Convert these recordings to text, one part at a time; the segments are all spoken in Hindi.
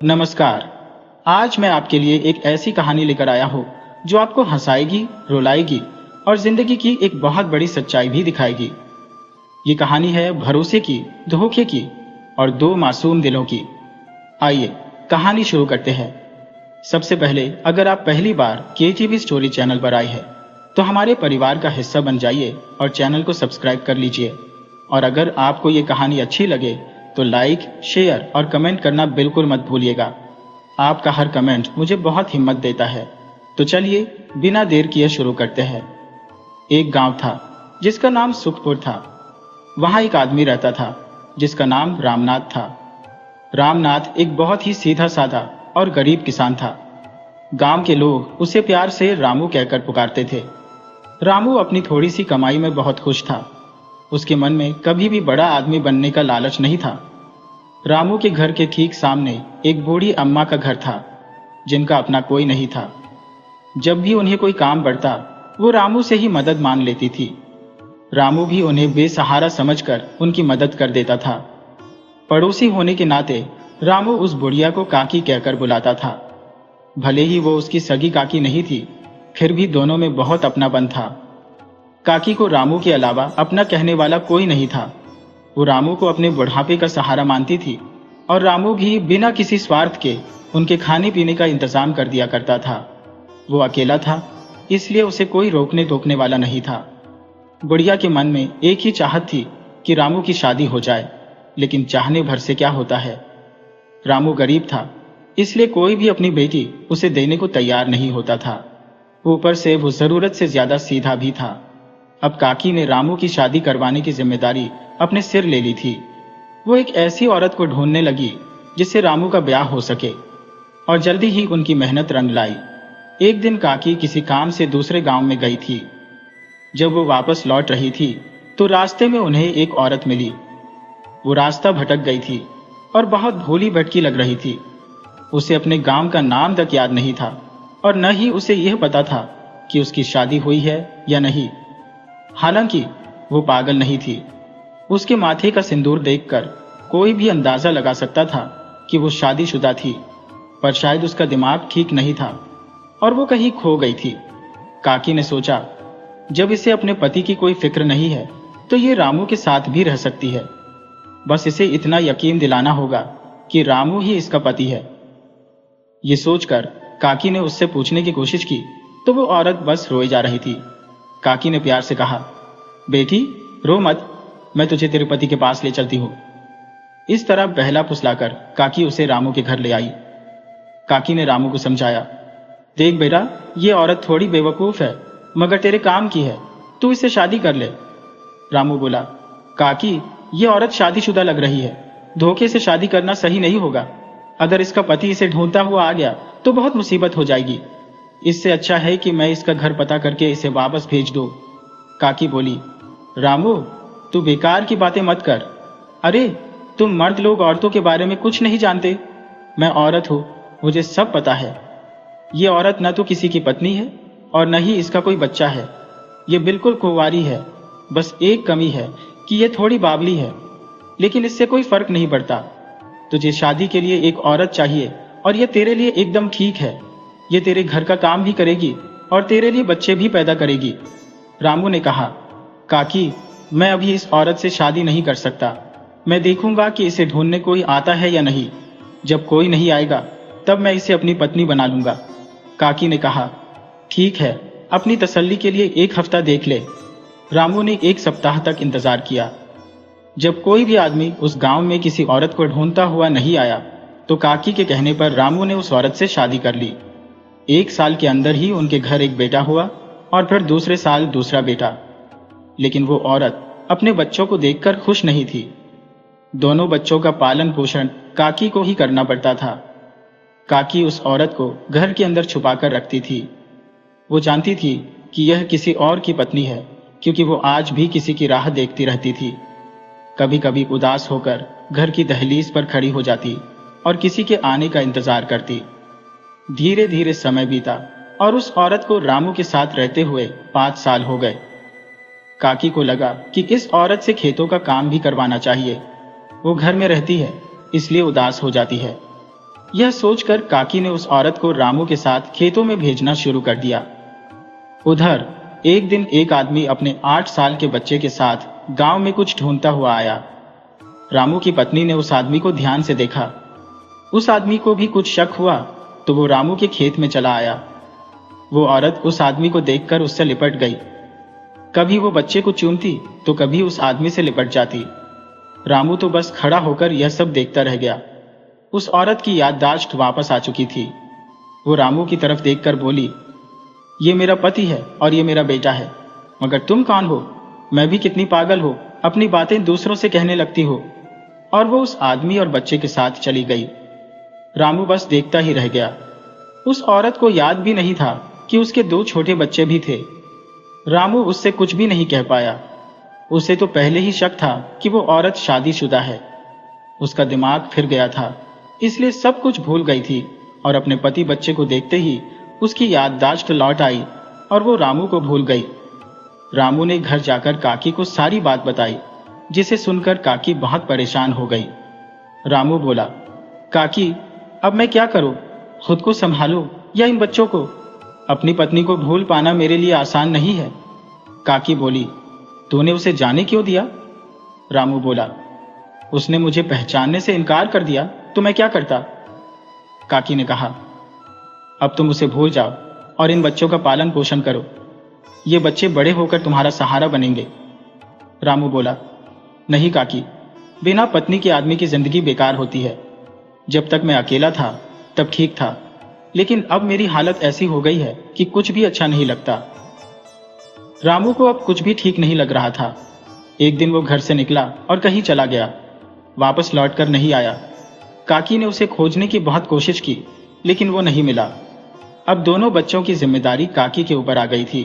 नमस्कार। आज मैं आपके लिए एक ऐसी कहानी लेकर आया हूँ जो आपको हंसाएगी, रुलाएगी और जिंदगी की एक बहुत बड़ी सच्चाई भी दिखाएगी। ये कहानी है भरोसे की, धोखे की और दो मासूम दिलों की। आइए कहानी शुरू करते हैं। सबसे पहले अगर आप पहली बार KTV स्टोरी चैनल पर आए हैं तो हमारे परिवार का हिस्सा बन जाइए और चैनल को सब्सक्राइब कर लीजिए। और अगर आपको ये कहानी अच्छी लगे तो लाइक, शेयर और कमेंट करना बिल्कुल मत भूलिएगा। आपका हर कमेंट मुझे बहुत हिम्मत देता है। तो चलिए बिना देर किए शुरू करते हैं। एक गांव था जिसका नाम सुखपुर था। वहां एक आदमी रहता था जिसका नाम रामनाथ था। रामनाथ एक बहुत ही सीधा साधा और गरीब किसान था। गांव के लोग उसे प्यार से रामू कहकर पुकारते थे। रामू अपनी थोड़ी सी कमाई में बहुत खुश था। उसके मन में कभी भी बड़ा आदमी बनने का लालच नहीं था। रामू के घर के ठीक सामने एक बूढ़ी अम्मा का घर था जिनका अपना कोई नहीं था। जब भी उन्हें कोई काम पड़ता वो रामू से ही मदद मांग लेती थी। रामू भी उन्हें बेसहारा समझकर उनकी मदद कर देता था। पड़ोसी होने के नाते रामू उस बुढ़िया को काकी कहकर बुलाता था। भले ही वो उसकी सगी काकी नहीं थी, फिर भी दोनों में बहुत अपनापन था। काकी को रामू के अलावा अपना कहने वाला कोई नहीं था। वो रामू को अपने बुढ़ापे का सहारा मानती थी और रामू भी बिना किसी स्वार्थ के उनके खाने पीने का इंतजाम कर दिया करता था। वो अकेला था, इसलिए उसे कोई रोकने टोकने वाला नहीं था। बुढ़िया के मन में एक ही चाहत थी कि रामू की शादी हो जाए, लेकिन चाहने भर से क्या होता है। रामू गरीब था, इसलिए कोई भी अपनी बेटी उसे देने को तैयार नहीं होता था। ऊपर से वो जरूरत से ज्यादा सीधा भी था। अब काकी ने रामू की शादी करवाने की जिम्मेदारी अपने सिर ले ली थी। वो एक ऐसी औरत को ढूंढने लगी जिससे रामू का ब्याह हो सके, और जल्दी ही उनकी मेहनत रंग लाई। एक दिन काकी किसी काम से दूसरे गांव में गई थी। जब वो वापस लौट रही थी तो रास्ते में उन्हें एक औरत मिली। वो रास्ता भटक गई थी और बहुत भोली भटकी लग रही थी। उसे अपने गांव का नाम तक याद नहीं था और न ही उसे यह पता था कि उसकी शादी हुई है या नहीं। हालांकि वो पागल नहीं थी। उसके माथे का सिंदूर देखकर कोई भी अंदाजा लगा सकता था कि वो शादीशुदा थी, पर शायद उसका दिमाग ठीक नहीं था और वो कहीं खो गई थी। काकी ने सोचा, जब इसे अपने पति की कोई फिक्र नहीं है तो ये रामू के साथ भी रह सकती है। बस इसे इतना यकीन दिलाना होगा कि रामू ही इसका पति है। ये सोचकर काकी ने उससे पूछने की कोशिश की तो वो औरत बस रोए जा रही थी। काकी ने प्यार से कहा, बेटी रो मत, मैं तुझे तेरे पति के पास ले चलती हूँ। इस तरह बहला फुसलाकर काकी उसे रामू के घर ले आई। काकी ने रामू को समझाया, देख बेटा, ये औरत थोड़ी बेवकूफ है मगर तेरे काम की है, तू इससे शादी कर ले। रामू बोला, काकी ये औरत शादीशुदा लग रही है, धोखे से शादी करना सही नहीं होगा। अगर इसका पति इसे ढूंढता हुआ आ गया तो बहुत मुसीबत हो जाएगी। इससे अच्छा है कि मैं इसका घर पता करके इसे वापस भेज दूं। काकी बोली, रामू तू बेकार की बातें मत कर। अरे तुम मर्द लोग औरतों के बारे में कुछ नहीं जानते। मैं औरत हूं, मुझे सब पता है। ये औरत न तो किसी की पत्नी है और न ही इसका कोई बच्चा है। ये बिल्कुल कुंवारी है। बस एक कमी है कि ये थोड़ी बावली है, लेकिन इससे कोई फर्क नहीं पड़ता। तुझे शादी के लिए एक औरत चाहिए और ये तेरे लिए एकदम ठीक है। ये तेरे घर का काम भी करेगी और तेरे लिए बच्चे भी पैदा करेगी। रामू ने कहा, काकी मैं अभी इस औरत से शादी नहीं कर सकता। मैं देखूंगा कि इसे ढूंढने कोई आता है या नहीं। जब कोई नहीं आएगा तब मैं इसे अपनी पत्नी बना लूंगा। काकी ने कहा, ठीक है, अपनी तसल्ली के लिए एक हफ्ता देख ले। रामू ने एक सप्ताह तक इंतजार किया। जब कोई भी आदमी उस गांव में किसी औरत को ढूंढता हुआ नहीं आया तो काकी के कहने पर रामू ने उस औरत से शादी कर ली। 1 साल के अंदर ही उनके घर एक बेटा हुआ और फिर दूसरे साल दूसरा बेटा। लेकिन वो औरत अपने बच्चों को देखकर खुश नहीं थी। दोनों बच्चों का पालन पोषण काकी को ही करना पड़ता था। काकी उस औरत को घर के अंदर छुपाकर रखती थी। वो जानती थी कि यह किसी और की पत्नी है, क्योंकि वो आज भी किसी की राह देखती रहती थी। कभी कभी उदास होकर घर की दहलीज पर खड़ी हो जाती और किसी के आने का इंतजार करती। धीरे धीरे समय बीता और उस औरत को रामू के साथ रहते हुए 5 साल हो गए। काकी को लगा कि इस औरत से खेतों का काम भी करवाना चाहिए। वो घर में रहती है, इसलिए उदास हो जाती है। यह सोचकर काकी ने उस औरत को रामू के साथ खेतों में भेजना शुरू कर दिया। उधर एक दिन एक आदमी अपने 8 साल के बच्चे के साथ गांव में कुछ ढूंढता हुआ आया। रामू की पत्नी ने उस आदमी को ध्यान से देखा। उस आदमी को भी कुछ शक हुआ तो वो रामू के खेत में चला आया। वो औरत उस आदमी को देखकर उससे लिपट गई। कभी वो बच्चे को चूमती तो कभी उस आदमी से लिपट जाती। रामू तो बस खड़ा होकर यह सब देखता रह गया। उस औरत की याददाश्त वापस आ चुकी थी। वो रामू की तरफ देखकर बोली, ये मेरा पति है और ये मेरा बेटा है, मगर तुम कौन हो? मैं भी कितनी पागल हो, अपनी बातें दूसरों से कहने लगती हो। और वो उस आदमी और बच्चे के साथ चली गई। रामू बस देखता ही रह गया। उस औरत को याद भी नहीं था कि उसके 2 छोटे बच्चे भी थे। रामू उससे कुछ भी नहीं कह पाया। उसे तो पहले ही शक था कि वो औरत शादीशुदा है। उसका दिमाग फिर गया था, इसलिए सब कुछ भूल गई थी और अपने पति बच्चे को देखते ही उसकी याददाश्त लौट आई और वो रामू को भूल गई। रामू ने घर जाकर काकी को सारी बात बताई, जिसे सुनकर काकी बहुत परेशान हो गई। रामू बोला, काकी अब मैं क्या करूं? खुद को संभालूं या इन बच्चों को? अपनी पत्नी को भूल पाना मेरे लिए आसान नहीं है। काकी बोली, तूने उसे जाने क्यों दिया? रामू बोला, उसने मुझे पहचानने से इनकार कर दिया तो मैं क्या करता? काकी ने कहा, अब तुम उसे भूल जाओ और इन बच्चों का पालन पोषण करो। ये बच्चे बड़े होकर तुम्हारा सहारा बनेंगे। रामू बोला, नहीं काकी, बिना पत्नी के आदमी की जिंदगी बेकार होती है। जब तक मैं अकेला था तब ठीक था, लेकिन अब मेरी हालत ऐसी हो गई है कि कुछ भी अच्छा नहीं लगता। रामू को अब कुछ भी ठीक नहीं लग रहा था। एक दिन वो घर से निकला और कहीं चला गया, वापस लौटकर नहीं आया। काकी ने उसे खोजने की बहुत कोशिश की, लेकिन वो नहीं मिला। अब दोनों बच्चों की जिम्मेदारी काकी के ऊपर आ गई थी।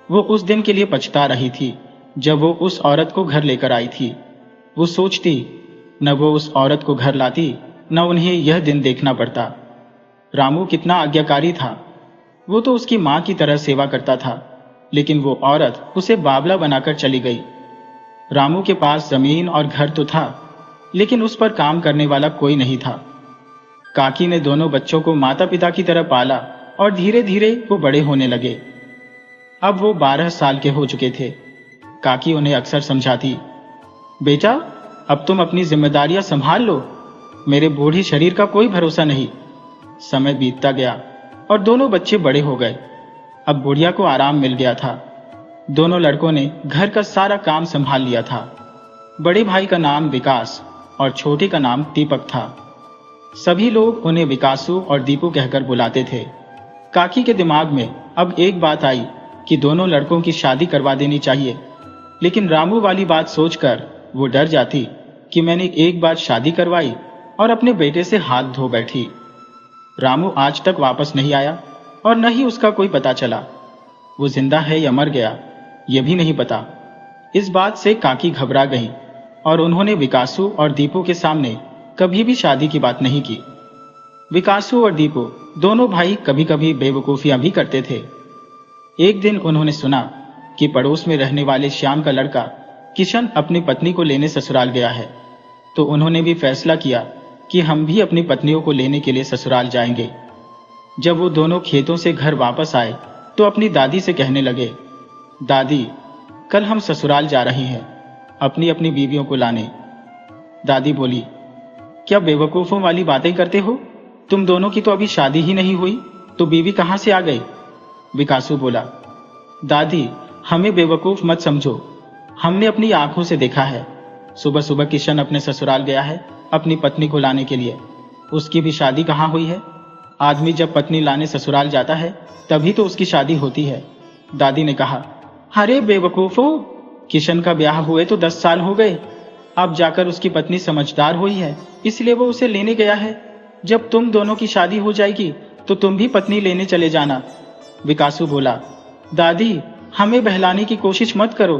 वो उस दिन के लिए पछता रही थी जब वो उस औरत को घर लेकर आई थी। वो सोचती, न वो उस औरत को घर लाती, न उन्हें यह दिन देखना पड़ता। रामू कितना आज्ञाकारी था। वो तो उसकी माँ की तरह सेवा करता था, लेकिन वो औरत उसे बावला बनाकर चली गई। रामू के पास जमीन और घर तो था, लेकिन उस पर काम करने वाला कोई नहीं था। काकी ने दोनों बच्चों को माता पिता की तरह पाला और धीरे धीरे वो बड़े होने लगे। अब वो 12 साल के हो चुके थे। काकी उन्हें अक्सर समझाती, बेटा अब तुम अपनी जिम्मेदारियां संभाल लो, मेरे बूढ़े शरीर का कोई भरोसा नहीं। समय बीतता गया और दोनों बच्चे बड़े हो गए। अब बुढ़िया को आराम मिल गया था। दोनों लड़कों ने घर का सारा काम संभाल लिया था। बड़े भाई का नाम विकास और छोटे का नाम दीपक था। सभी लोग उन्हें विकासू और दीपू कहकर बुलाते थे। काकी के दिमाग में अब एक बात आई कि दोनों लड़कों की शादी करवा देनी चाहिए, लेकिन रामू वाली बात सोचकर वो डर जाती कि मैंने एक बार शादी करवाई और अपने बेटे से हाथ धो बैठी। रामू आज तक वापस नहीं आया और न ही उसका कोई पता चला। वो जिंदा है या मर गया यह भी नहीं पता। इस बात से काकी घबरा गई और उन्होंने विकासू और दीपू के सामने कभी भी शादी की बात नहीं की। विकासू और दीपू दोनों भाई कभी कभी बेवकूफियां भी करते थे। एक दिन उन्होंने सुना कि पड़ोस में रहने वाले श्याम का लड़का किशन अपनी पत्नी को लेने ससुराल गया है, तो उन्होंने भी फैसला किया कि हम भी अपनी पत्नियों को लेने के लिए ससुराल जाएंगे। जब वो दोनों खेतों से घर वापस आए तो अपनी दादी से कहने लगे, दादी कल हम ससुराल जा रहे हैं अपनी अपनी बीवियों को लाने। दादी बोली, क्या बेवकूफों वाली बातें करते हो? तुम दोनों की तो अभी शादी ही नहीं हुई, तो बीवी कहां से आ गई? विकासू बोला, दादी हमें बेवकूफ मत समझो, हमने अपनी आंखों से देखा है। सुबह सुबह किशन अपने ससुराल गया है अपनी पत्नी को लाने के लिए। उसकी भी शादी कहाँ हुई है? आदमी जब पत्नी लाने ससुराल जाता है तभी तो उसकी शादी होती है। दादी ने कहा, अरे बेवकूफो, किशन का ब्याह हुए तो 10 साल हो गए। अब जाकर उसकी पत्नी समझदार हुई है, इसलिए वो उसे लेने गया है। जब तुम दोनों की शादी हो जाएगी तो तुम भी पत्नी लेने चले जाना। विकासू बोला, दादी हमें बहलाने की कोशिश मत करो,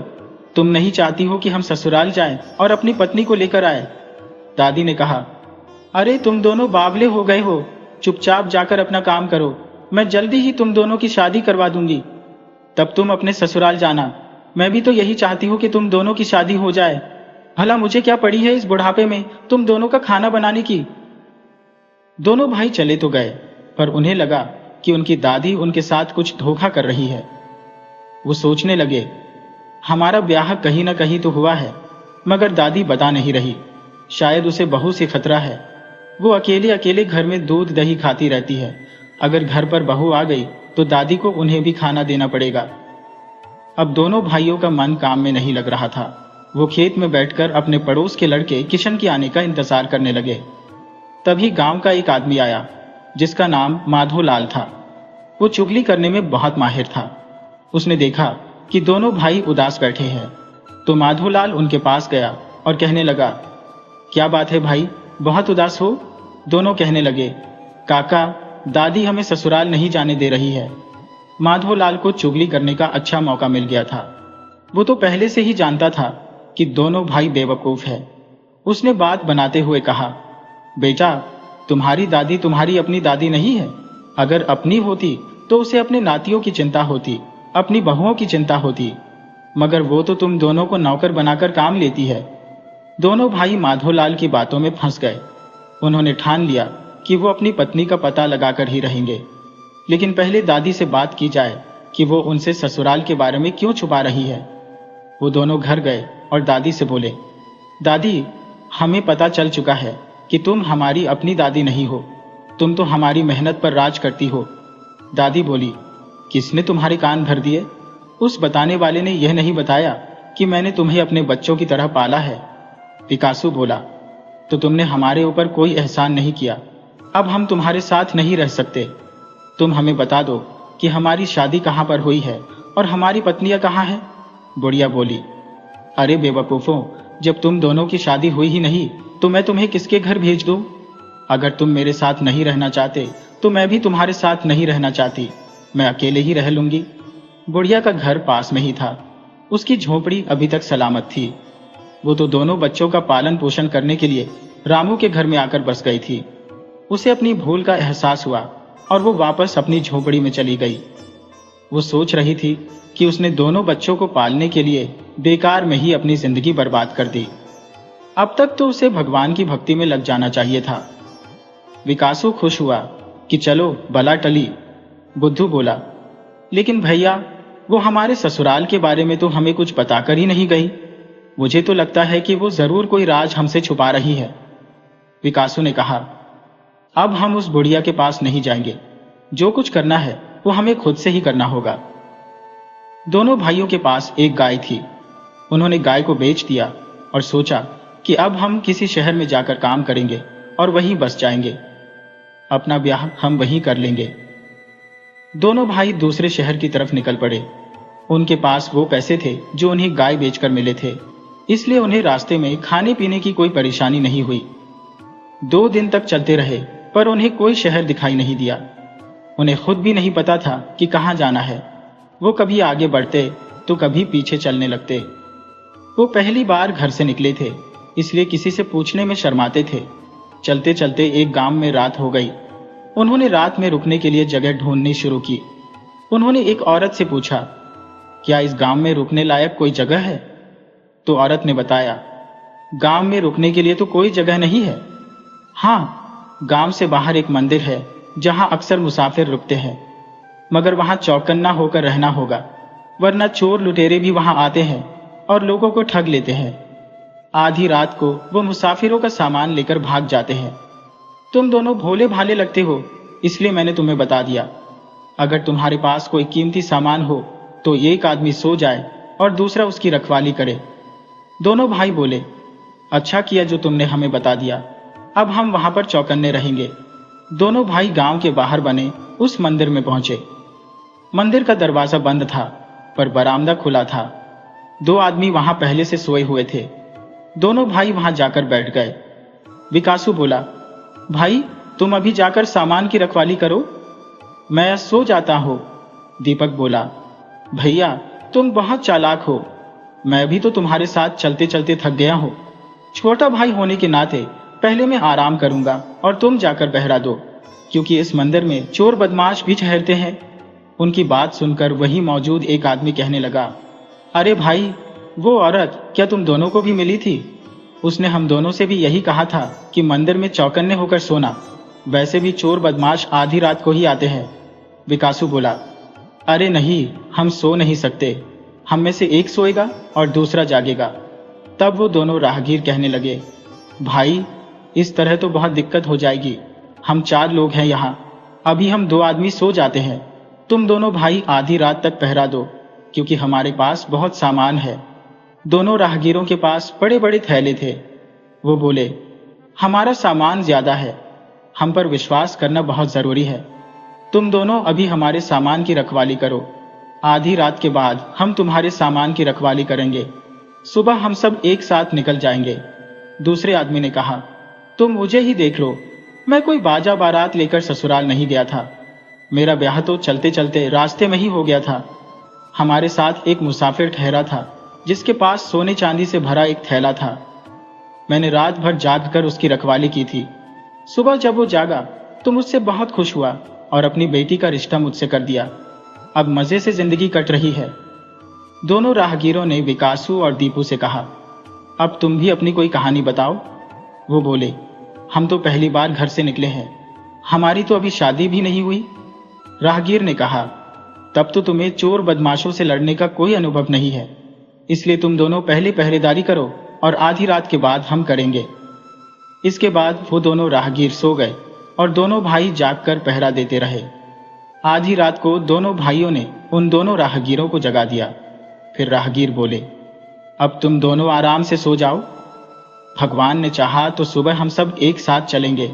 तुम नहीं चाहती हो कि हम ससुराल जाएं और अपनी पत्नी को लेकर आए। दादी ने कहा, अरे तुम दोनों बावले हो गए हो, चुपचाप जाकर अपना काम करो, मैं जल्दी ही तुम दोनों की शादी करवा दूंगी, तब तुम अपने ससुराल जाना। मैं भी तो यही चाहती हूँ कि तुम दोनों की शादी हो जाए। भला मुझे क्या पड़ी है इस बुढ़ापे में तुम दोनों का खाना बनाने की। दोनों भाई चले तो गए, पर उन्हें लगा कि उनकी दादी उनके साथ कुछ धोखा कर रही है। वो सोचने लगे, हमारा ब्याह कहीं ना कहीं तो हुआ है, मगर दादी बता नहीं रही। शायद उसे बहू से खतरा है। वो अकेले अकेले घर में दूध दही खाती रहती है। अगर घर पर बहू आ गई तो दादी को उन्हें भी खाना देना पड़ेगा। अब दोनों भाइयों का मन काम में नहीं लग रहा था। वो खेत में बैठकर अपने पड़ोस के लड़के किशन के आने का इंतजार करने लगे। तभी गांव का एक आदमी आया, जिसका नाम माधोलाल था। वो चुगली करने में बहुत माहिर था। उसने देखा कि दोनों भाई उदास बैठे हैं, तो माधोलाल उनके पास गया और कहने लगा, क्या बात है भाई, बहुत उदास हो? दोनों कहने लगे, काका, दादी हमें ससुराल नहीं जाने दे रही है। माधोलाल को चुगली करने का अच्छा मौका मिल गया था। वो तो पहले से ही जानता था कि दोनों भाई बेवकूफ है। उसने बात बनाते हुए कहा, बेटा, तुम्हारी दादी तुम्हारी अपनी दादी नहीं है। अगर अपनी होती तो उसे अपने नातियों की चिंता होती, अपनी बहुओं की चिंता होती, मगर वो तो तुम दोनों को नौकर बनाकर काम लेती है। दोनों भाई माधोलाल की बातों में फंस गए। उन्होंने ठान लिया कि वो अपनी पत्नी का पता लगाकर ही रहेंगे, लेकिन पहले दादी से बात की जाए कि वो उनसे ससुराल के बारे में क्यों छुपा रही है। वो दोनों घर गए और दादी से बोले, दादी, हमें पता चल चुका है कि तुम हमारी अपनी दादी नहीं हो, तुम तो हमारी मेहनत पर राज करती हो। दादी बोली, किसने तुम्हारे कान भर दिए? उस बताने वाले ने यह नहीं बताया कि मैंने तुम्हें अपने बच्चों की तरह पाला है। विकासू बोला, तो तुमने हमारे ऊपर कोई एहसान नहीं किया। अब हम तुम्हारे साथ नहीं रह सकते। तुम हमें बता दो कि हमारी शादी कहाँ पर हुई है और हमारी पत्नियां कहाँ हैं? बुढ़िया बोली, अरे बेवकूफों, जब तुम दोनों की शादी हुई ही नहीं तो मैं तुम्हें किसके घर भेज दूं? अगर तुम मेरे साथ नहीं रहना चाहते तो मैं भी तुम्हारे साथ नहीं रहना चाहती। मैं अकेले ही रह लूंगी। बुढ़िया का घर पास में ही था। उसकी झोपड़ी अभी तक सलामत थी। वो तो दोनों बच्चों का पालन पोषण करने के लिए रामू के घर में आकर बस गई थी। उसे अपनी भूल का एहसास हुआ और वो वापस अपनी झोपड़ी में चली गई। वो सोच रही थी कि उसने दोनों बच्चों को पालने के लिए बेकार में ही अपनी जिंदगी बर्बाद कर दी। अब तक तो उसे भगवान की भक्ति में लग जाना चाहिए था। विकासू खुश हुआ कि चलो बला टली। बुद्धू बोला, लेकिन भैया, वो हमारे ससुराल के बारे में तो हमें कुछ बताकर ही नहीं गई। मुझे तो लगता है कि वो जरूर कोई राज हमसे छुपा रही है। विकासू ने कहा, अब हम उस बुढ़िया के पास नहीं जाएंगे। जो कुछ करना है वो हमें खुद से ही करना होगा। दोनों भाइयों के पास एक गाय थी। उन्होंने गाय को बेच दिया और सोचा कि अब हम किसी शहर में जाकर काम करेंगे और वहीं बस जाएंगे। अपना ब्याह हम वहीं कर लेंगे। दोनों भाई दूसरे शहर की तरफ निकल पड़े। उनके पास वो पैसे थे जो उन्हें गाय बेचकर मिले थे, इसलिए उन्हें रास्ते में खाने पीने की कोई परेशानी नहीं हुई। 2 दिन तक चलते रहे, पर उन्हें कोई शहर दिखाई नहीं दिया। उन्हें खुद भी नहीं पता था कि कहाँ जाना है। वो कभी आगे बढ़ते तो कभी पीछे चलने लगते। वो पहली बार घर से निकले थे, इसलिए किसी से पूछने में शर्माते थे। चलते चलते एक गांव में रात हो गई। उन्होंने रात में रुकने के लिए जगह ढूंढनी शुरू की। उन्होंने एक औरत से पूछा, क्या इस गांव में रुकने लायक कोई जगह है? तो औरत ने बताया, गांव में रुकने के लिए तो कोई जगह नहीं है। हाँ, गांव से बाहर एक मंदिर है जहां अक्सर मुसाफिर रुकते हैं, मगर वहां चौकन्ना होकर रहना होगा, वरना चोर लुटेरे भी वहां आते हैं और लोगों को ठग लेते हैं। आधी रात को वो मुसाफिरों का सामान लेकर भाग जाते हैं। तुम दोनों भोले भाले लगते हो, इसलिए मैंने तुम्हें बता दिया। अगर तुम्हारे पास कोई कीमती सामान हो तो एक आदमी सो जाए और दूसरा उसकी रखवाली करे। दोनों भाई बोले, अच्छा किया जो तुमने हमें बता दिया। अब हम वहां पर चौकन्ने रहेंगे। दोनों भाई गांव के बाहर बने उस मंदिर में पहुंचे। मंदिर का दरवाजा बंद था, पर बरामदा खुला था। 2 आदमी वहां पहले से सोए हुए थे। दोनों भाई वहां जाकर बैठ गए। विकासू बोला, भाई, तुम अभी जाकर सामान की रखवाली करो, मैं सो जाता हूं। दीपक बोला, भैया, तुम बहुत चालाक हो। मैं भी तो तुम्हारे साथ चलते चलते थक गया हूं। छोटा भाई होने के नाते पहले मैं आराम करूंगा और तुम जाकर बहरा दो, क्योंकि इस मंदिर में चोर बदमाश भी ठहरते हैं। उनकी बात सुनकर वहीं मौजूद एक आदमी कहने लगा, अरे भाई, वो औरत क्या तुम दोनों को भी मिली थी? उसने हम दोनों से भी यही कहा था कि मंदिर में चौकन्ने होकर सोना। वैसे भी चोर बदमाश आधी रात को ही आते हैं। विकासू बोला, अरे नहीं, हम सो नहीं सकते। हम में से एक सोएगा और दूसरा जागेगा। तब वो दोनों राहगीर कहने लगे, भाई इस तरह तो बहुत दिक्कत हो जाएगी। हम 4 लोग हैं यहाँ, अभी हम 2 आदमी सो जाते हैं। तुम दोनों भाई आधी रात तक पहरा दो, क्योंकि हमारे पास बहुत सामान है। दोनों राहगीरों के पास बड़े बड़े थैले थे। वो बोले, हमारा सामान ज्यादा है, हम पर विश्वास करना बहुत जरूरी है। तुम दोनों अभी हमारे सामान की रखवाली करो। आधी रात के बाद हम तुम्हारे सामान की रखवाली करेंगे। सुबह हम सब एक साथ निकल जाएंगे। दूसरे आदमी ने कहा, तुम मुझे ही देख लो, मैं कोई बाजा बारात लेकर ससुराल नहीं गया था। मेरा ब्याह तो चलते चलते रास्ते में ही हो गया था। हमारे साथ एक मुसाफिर ठहरा था, जिसके पास सोने चांदी से भरा एक थैला था। मैंने रात भर जाग कर उसकी रखवाली की थी। सुबह जब वो जागा तो मुझसे बहुत खुश हुआ और अपनी बेटी का रिश्ता मुझसे कर दिया। अब मजे से जिंदगी कट रही है। दोनों राहगीरों ने विकासू और दीपू से कहा, अब तुम भी अपनी कोई कहानी बताओ। वो बोले, हम तो पहली बार घर से निकले हैं, हमारी तो अभी शादी भी नहीं हुई। राहगीर ने कहा, तब तो तुम्हें चोर बदमाशों से लड़ने का कोई अनुभव नहीं है, इसलिए तुम दोनों पहले पहरेदारी करो और आधी रात के बाद हम करेंगे। इसके बाद वो दोनों राहगीर सो गए और दोनों भाई जागकर पहरा देते रहे। आधी रात को दोनों भाइयों ने उन दोनों राहगीरों को जगा दिया। फिर राहगीर बोले, अब तुम दोनों आराम से सो जाओ। भगवान ने चाहा तो सुबह हम सब एक साथ चलेंगे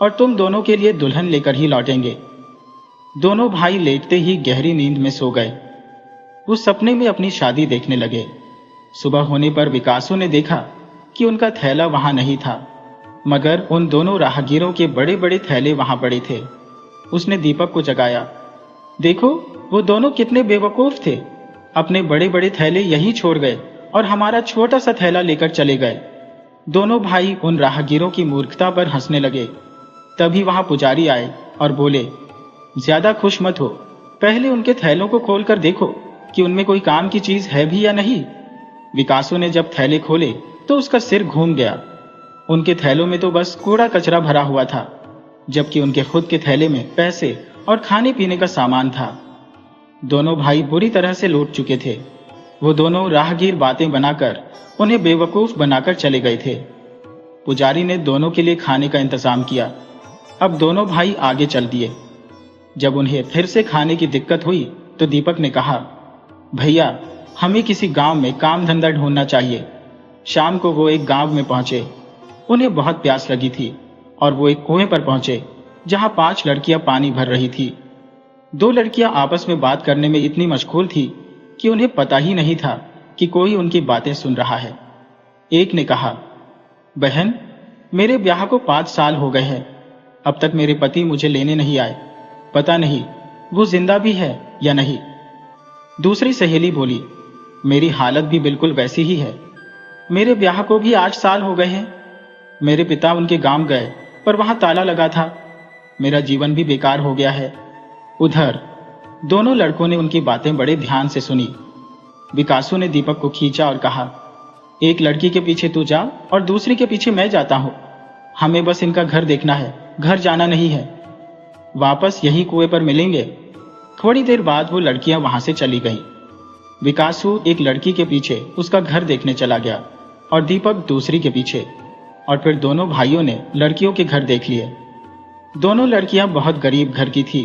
और तुम दोनों के लिए दुल्हन लेकर ही लौटेंगे। दोनों भाई लेटते ही गहरी नींद में सो गए। वो सपने में अपनी शादी देखने लगे। सुबह होने पर विकासू ने देखा कि उनका थैला वहां नहीं था, मगर उन दोनों राहगीरों के बड़े बड़े थैले वहां पड़े थे। उसने दीपक को जगाया, देखो वो दोनों कितने बेवकूफ थे, अपने बड़े बड़े थैले यहीं छोड़ गए और हमारा छोटा सा थैला लेकर चले गए। दोनों भाई उन राहगीरों की मूर्खता पर हंसने लगे। तभी वहां पुजारी आए और बोले, ज्यादा खुश मत हो, पहले उनके थैलों को खोलकर देखो कि उनमें कोई काम की चीज है भी या नहीं। विकासू ने जब थैले खोले तो उसका सिर घूम गया। उनके थैलों में तो बस कूड़ा कचरा भरा हुआ था, जबकि उनके खुद के थैले में पैसे और खाने पीने का सामान था। दोनों भाई बुरी तरह से लौट चुके थे। वो दोनों राहगीर बातें बनाकर उन्हें बेवकूफ बनाकर चले गए थे। पुजारी ने दोनों के लिए खाने का इंतजाम किया। अब दोनों भाई आगे चल दिए। जब उन्हें फिर से खाने की दिक्कत हुई तो दीपक ने कहा, भैया हमें किसी गांव में काम धंधा ढूंढना चाहिए। शाम को वो एक गांव में पहुंचे। उन्हें बहुत प्यास लगी थी और वो एक कुएं पर पहुंचे जहां 5 लड़कियां पानी भर रही थी। 2 लड़कियां आपस में बात करने में इतनी मशगूल थी कि उन्हें पता ही नहीं था कि कोई उनकी बातें सुन रहा है। एक ने कहा, बहन मेरे ब्याह को 5 साल हो गए हैं, अब तक मेरे पति मुझे लेने नहीं आए, पता नहीं वो जिंदा भी है या नहीं। दूसरी सहेली बोली, मेरी हालत भी बिल्कुल वैसी ही है, मेरे ब्याह को भी 8 साल हो गए हैं। मेरे पिता उनके गांव गए पर वहां ताला लगा था, मेरा जीवन भी बेकार हो गया है। उधर दोनों लड़कों ने उनकी बातें बड़े ध्यान से सुनी। विकासू ने दीपक को खींचा और कहा, एक लड़की के पीछे तू जा और दूसरी के पीछे मैं जाता हूं। हमें बस इनका घर देखना है, घर जाना नहीं है। वापस यही कुएं पर मिलेंगे। थोड़ी देर बाद वो लड़कियां वहां से चली गईं। विकासू एक लड़की के पीछे उसका घर देखने चला गया और दीपक दूसरी के पीछे, और फिर दोनों भाइयों ने लड़कियों के घर देख लिए। दोनों लड़कियां बहुत गरीब घर की थी।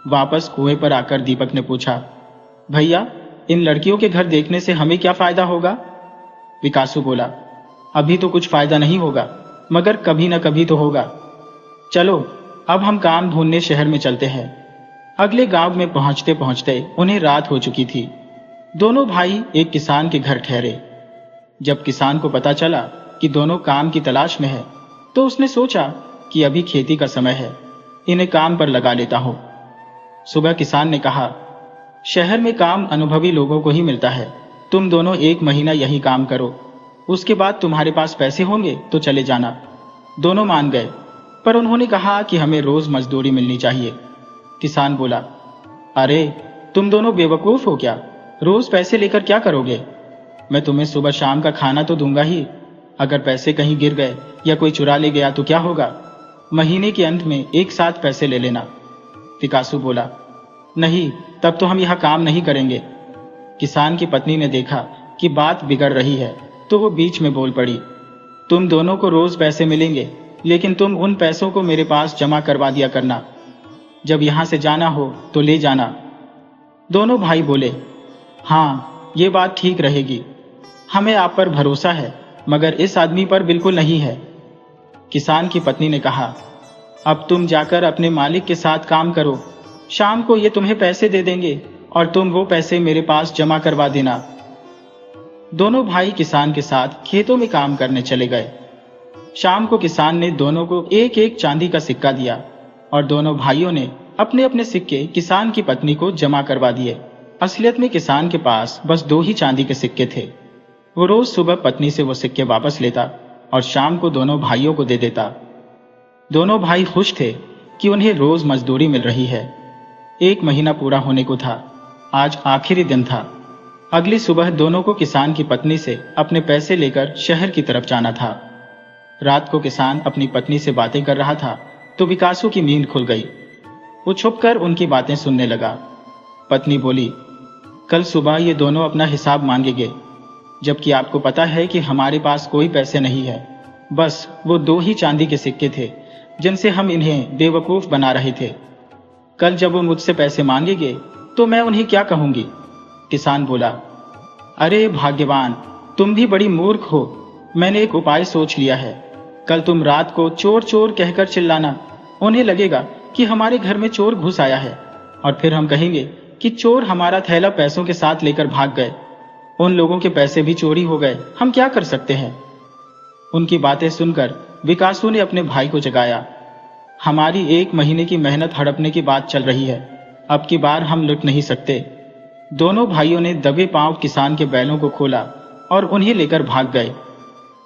वापस कुएं पर आकर दीपक ने पूछा, भैया इन लड़कियों के घर देखने से हमें क्या फायदा होगा? विकासू बोला, अभी तो कुछ फायदा नहीं होगा, मगर कभी न कभी तो होगा। चलो अब हम काम ढूंढने शहर में चलते हैं। अगले गांव में पहुंचते पहुंचते उन्हें रात हो चुकी थी। दोनों भाई एक किसान के घर ठहरे। जब किसान को पता चला कि दोनों काम की तलाश में है, तो उसने सोचा कि अभी खेती का समय है, इन्हें काम पर लगा लेता हूं। सुबह किसान ने कहा, शहर में काम अनुभवी लोगों को ही मिलता है, तुम दोनों 1 महीना यही काम करो, उसके बाद तुम्हारे पास पैसे होंगे तो चले जाना। दोनों मान गए, पर उन्होंने कहा कि हमें रोज मजदूरी मिलनी चाहिए। किसान बोला, अरे तुम दोनों बेवकूफ हो क्या? रोज पैसे लेकर क्या करोगे? मैं तुम्हें सुबह शाम का खाना तो दूंगा ही, अगर पैसे कहीं गिर गए या कोई चुरा ले गया तो क्या होगा? महीने के अंत में एक साथ पैसे ले लेना। विकासू बोला, नहीं, तब तो हम यह काम नहीं करेंगे। किसान की पत्नी ने देखा कि बात बिगड़ रही है तो वो बीच में बोल पड़ी, तुम दोनों को रोज पैसे मिलेंगे, लेकिन तुम उन पैसों को मेरे पास जमा करवा दिया करना। जब यहां से जाना हो तो ले जाना। दोनों भाई बोले, हाँ, ये बात ठीक रहेगी। हमें आप पर भरोसा है, मगर इस आदमी पर बिल्कुल नहीं है। किसान की पत्नी ने कहा, अब तुम जाकर अपने मालिक के साथ काम करो। शाम को ये तुम्हें पैसे दे देंगे और तुम वो पैसे मेरे पास जमा करवा देना। दोनों भाई किसान के साथ खेतों में काम करने चले गए। शाम को किसान ने दोनों को एक एक चांदी का सिक्का दिया और दोनों भाइयों ने अपने अपने सिक्के किसान की पत्नी को जमा करवा दिए। असलियत में किसान के पास बस 2 ही चांदी के सिक्के थे। वो रोज सुबह पत्नी से वो सिक्के वापस लेता और शाम को दोनों भाइयों को दे देता। दोनों भाई खुश थे कि उन्हें रोज मजदूरी मिल रही है। 1 महीना पूरा होने को था। आज आखिरी दिन था। अगली सुबह दोनों को किसान की पत्नी से अपने पैसे लेकर शहर की तरफ जाना था। रात को किसान अपनी पत्नी से बातें कर रहा था तो विकासू की नींद खुल गई। वो छुपकर उनकी बातें सुनने लगा। पत्नी बोली, कल सुबह ये दोनों अपना हिसाब मांगेंगे, जबकि आपको पता है कि हमारे पास कोई पैसे नहीं है। बस वो 2 ही चांदी के सिक्के थे जिनसे हम इन्हें बेवकूफ बना रहे थे। कल जब वो मुझसे पैसे मांगेंगे तो मैं उन्हें क्या कहूंगी? किसान बोला, अरे भाग्यवान, तुम भी बड़ी मूर्ख हो। मैंने एक उपाय सोच लिया है। कल तुम रात को चोर चोर कहकर चिल्लाना। उन्हें लगेगा कि हमारे घर में चोर घुस आया है और फिर हम कहेंगे कि चोर हमारा थैला पैसों के साथ लेकर भाग गए। उन लोगों के पैसे भी चोरी हो गए। हम क्या कर सकते हैं? उनकी बातें सुनकर विकासू ने अपने भाई को जगाया। हमारी 1 महीने की मेहनत हड़पने की बात चल रही है। अब की बार हम लुट नहीं सकते। दोनों भाइयों ने दबे पांव किसान के बैलों को खोला और उन्हें लेकर भाग गए।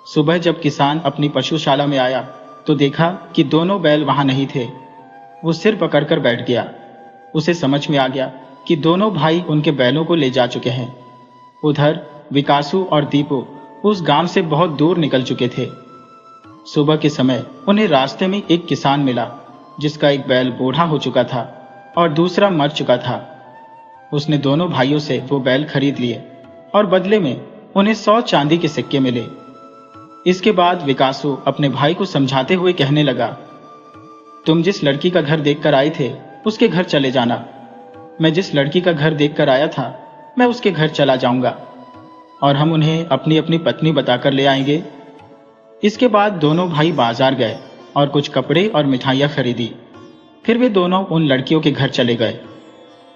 सुबह जब किसान अपनी पशुशाला में आया तो देखा कि दोनों बैल वहां नहीं थे। वो सिर पकड़कर बैठ गया। उसे समझ में आ गया कि दोनों भाई उनके बैलों को ले जा चुके हैं। उधर विकासू और दीपू उस गांव से बहुत दूर निकल चुके थे। सुबह के समय उन्हें रास्ते में एक किसान मिला जिसका एक बैल बूढ़ा हो चुका था और दूसरा मर चुका था। उसने दोनों भाइयों से वो बैल खरीद लिए और बदले में उन्हें 100 चांदी के सिक्के मिले। इसके बाद विकासू अपने भाई को समझाते हुए कहने लगा, तुम जिस लड़की का घर देखकर आए थे उसके घर चले जाना। मैं जिस लड़की का घर देखकर आया था मैं उसके घर चला जाऊंगा और हम उन्हें अपनी अपनी पत्नी बताकर ले आएंगे। इसके बाद दोनों भाई बाजार गए और कुछ कपड़े और मिठाइयां खरीदी। फिर वे दोनों उन लड़कियों के घर चले गए।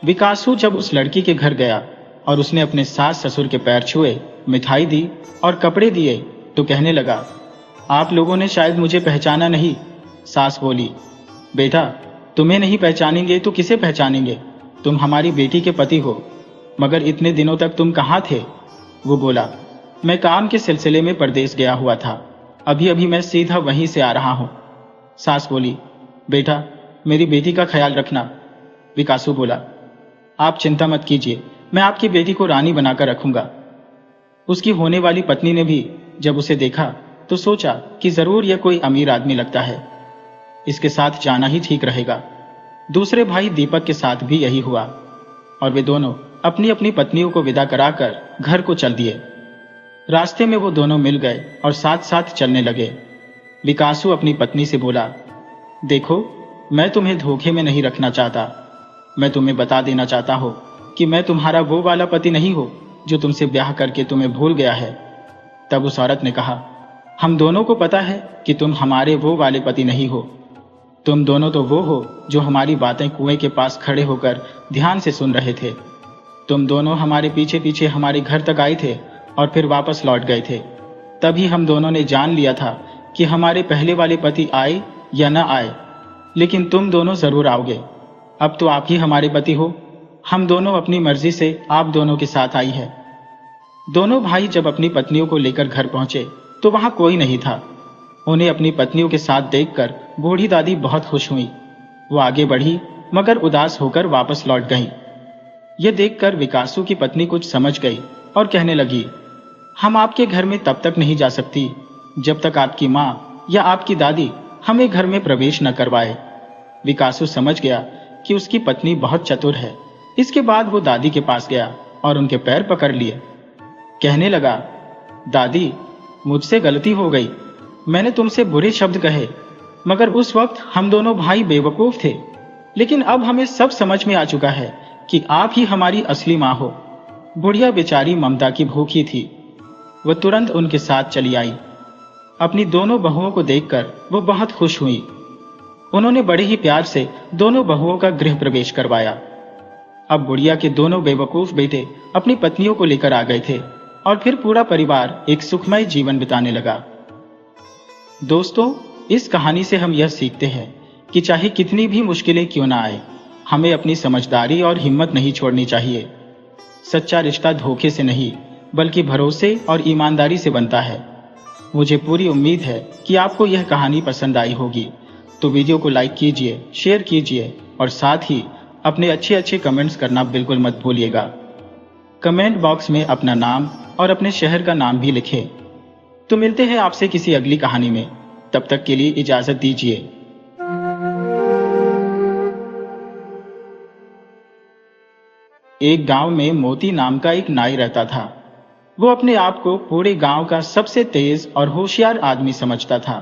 विकासू जब उस लड़की के घर गया और उसने अपने सास ससुर के पैर छुए, मिठाई दी और कपड़े दिए तो कहने लगा, आप लोगों ने शायद मुझे पहचाना नहीं। सास बोली, बेटा, तुम्हें नहीं पहचानेंगे तो किसे पहचानेंगे? तुम हमारी बेटी के पति हो, मगर इतने दिनों तक तुम कहाँ थे? वो बोला, मैं काम के सिलसिले में परदेश गया हुआ था। अभी अभी मैं सीधा वहीं से आ रहा हूं। सास बोली, बेटा, मेरी बेटी का ख्याल रखना। विकासू बोला, आप चिंता मत कीजिए, मैं आपकी बेटी को रानी बनाकर रखूंगा। उसकी होने वाली पत्नी ने भी जब उसे देखा तो सोचा कि जरूर यह कोई अमीर आदमी लगता है, इसके साथ जाना ही ठीक रहेगा। दूसरे भाई दीपक के साथ भी यही हुआ और वे दोनों अपनी अपनी पत्नियों को विदा कराकर घर को चल दिए। रास्ते में वो दोनों मिल गए और साथ साथ चलने लगे। विकासू अपनी पत्नी से बोला, देखो, मैं तुम्हें धोखे में नहीं रखना चाहता। मैं तुम्हें बता देना चाहता हूं कि मैं तुम्हारा वो वाला पति नहीं हूं जो तुमसे ब्याह करके तुम्हें भूल गया है। तब उस औरत ने कहा, हम दोनों को पता है कि तुम हमारे वो वाले पति नहीं हो। तुम दोनों तो वो हो जो हमारी बातें कुएं के पास खड़े होकर ध्यान से सुन रहे थे। तुम दोनों हमारे पीछे पीछे हमारे घर तक आए थे और फिर वापस लौट गए थे। तभी हम दोनों ने जान लिया था कि हमारे पहले वाले पति आए या न आए, लेकिन तुम दोनों जरूर आओगे। अब तो आप ही हमारे पति हो। हम दोनों अपनी मर्जी से आप दोनों के साथ आई है। दोनों भाई जब अपनी पत्नियों को लेकर घर पहुंचे तो वहां कोई नहीं था। उन्हें अपनी पत्नियों के साथ देखकर बूढ़ी दादी बहुत खुश हुई। वो आगे बढ़ी मगर उदास होकर वापस लौट गईं। यह देखकर विकासू की पत्नी कुछ समझ गई और कहने लगी, हम आपके घर में तब तक नहीं जा सकती जब तक आपकी माँ या आपकी दादी हमें घर में प्रवेश न करवाए। विकासु समझ गया कि उसकी पत्नी बहुत चतुर है। इसके बाद वो दादी के पास गया और उनके पैर पकड़ लिए। कहने लगा, दादी, मुझसे गलती हो गई। मैंने तुमसे बुरे शब्द कहे, मगर उस वक्त हम दोनों भाई बेवकूफ थे। लेकिन अब हमें सब समझ में आ चुका है कि आप ही हमारी असली माँ हो। बुढ़िया बेचारी ममता की भूखी थी। वह तुरंत उनके साथ चली आई। अपनी दोनों बहुओं को देखकर वो बहुत खुश हुई। उन्होंने बड़े ही प्यार से दोनों बहुओं का गृह प्रवेश करवाया। अब बुढ़िया के दोनों बेवकूफ बेटे अपनी पत्नियों को लेकर आ गए थे और फिर पूरा परिवार एक सुखमय जीवन बिताने लगा। दोस्तों, इस कहानी से हम यह सीखते हैं कि चाहे कितनी भी मुश्किलें क्यों ना आए, हमें अपनी समझदारी और हिम्मत नहीं छोड़नी चाहिए। सच्चा रिश्ता धोखे से नहीं, बल्कि भरोसे और ईमानदारी से बनता है। मुझे पूरी उम्मीद है कि आपको यह कहानी पसंद आई होगी। तो वीडियो को लाइक कीजिए, शेयर कीजिए और साथ ही अपने अच्छे कमेंट्स करना बिल्कुल मत भूलिएगा। कमेंट बॉक्स में अपना नाम और अपने शहर का नाम भी लिखें। तो मिलते हैं आपसे किसी अगली कहानी में। तब तक के लिए इजाजत दीजिए। एक गांव में मोती नाम का एक नाई रहता था। वो अपने आप को पूरे गांव का सबसे तेज और होशियार आदमी समझता था।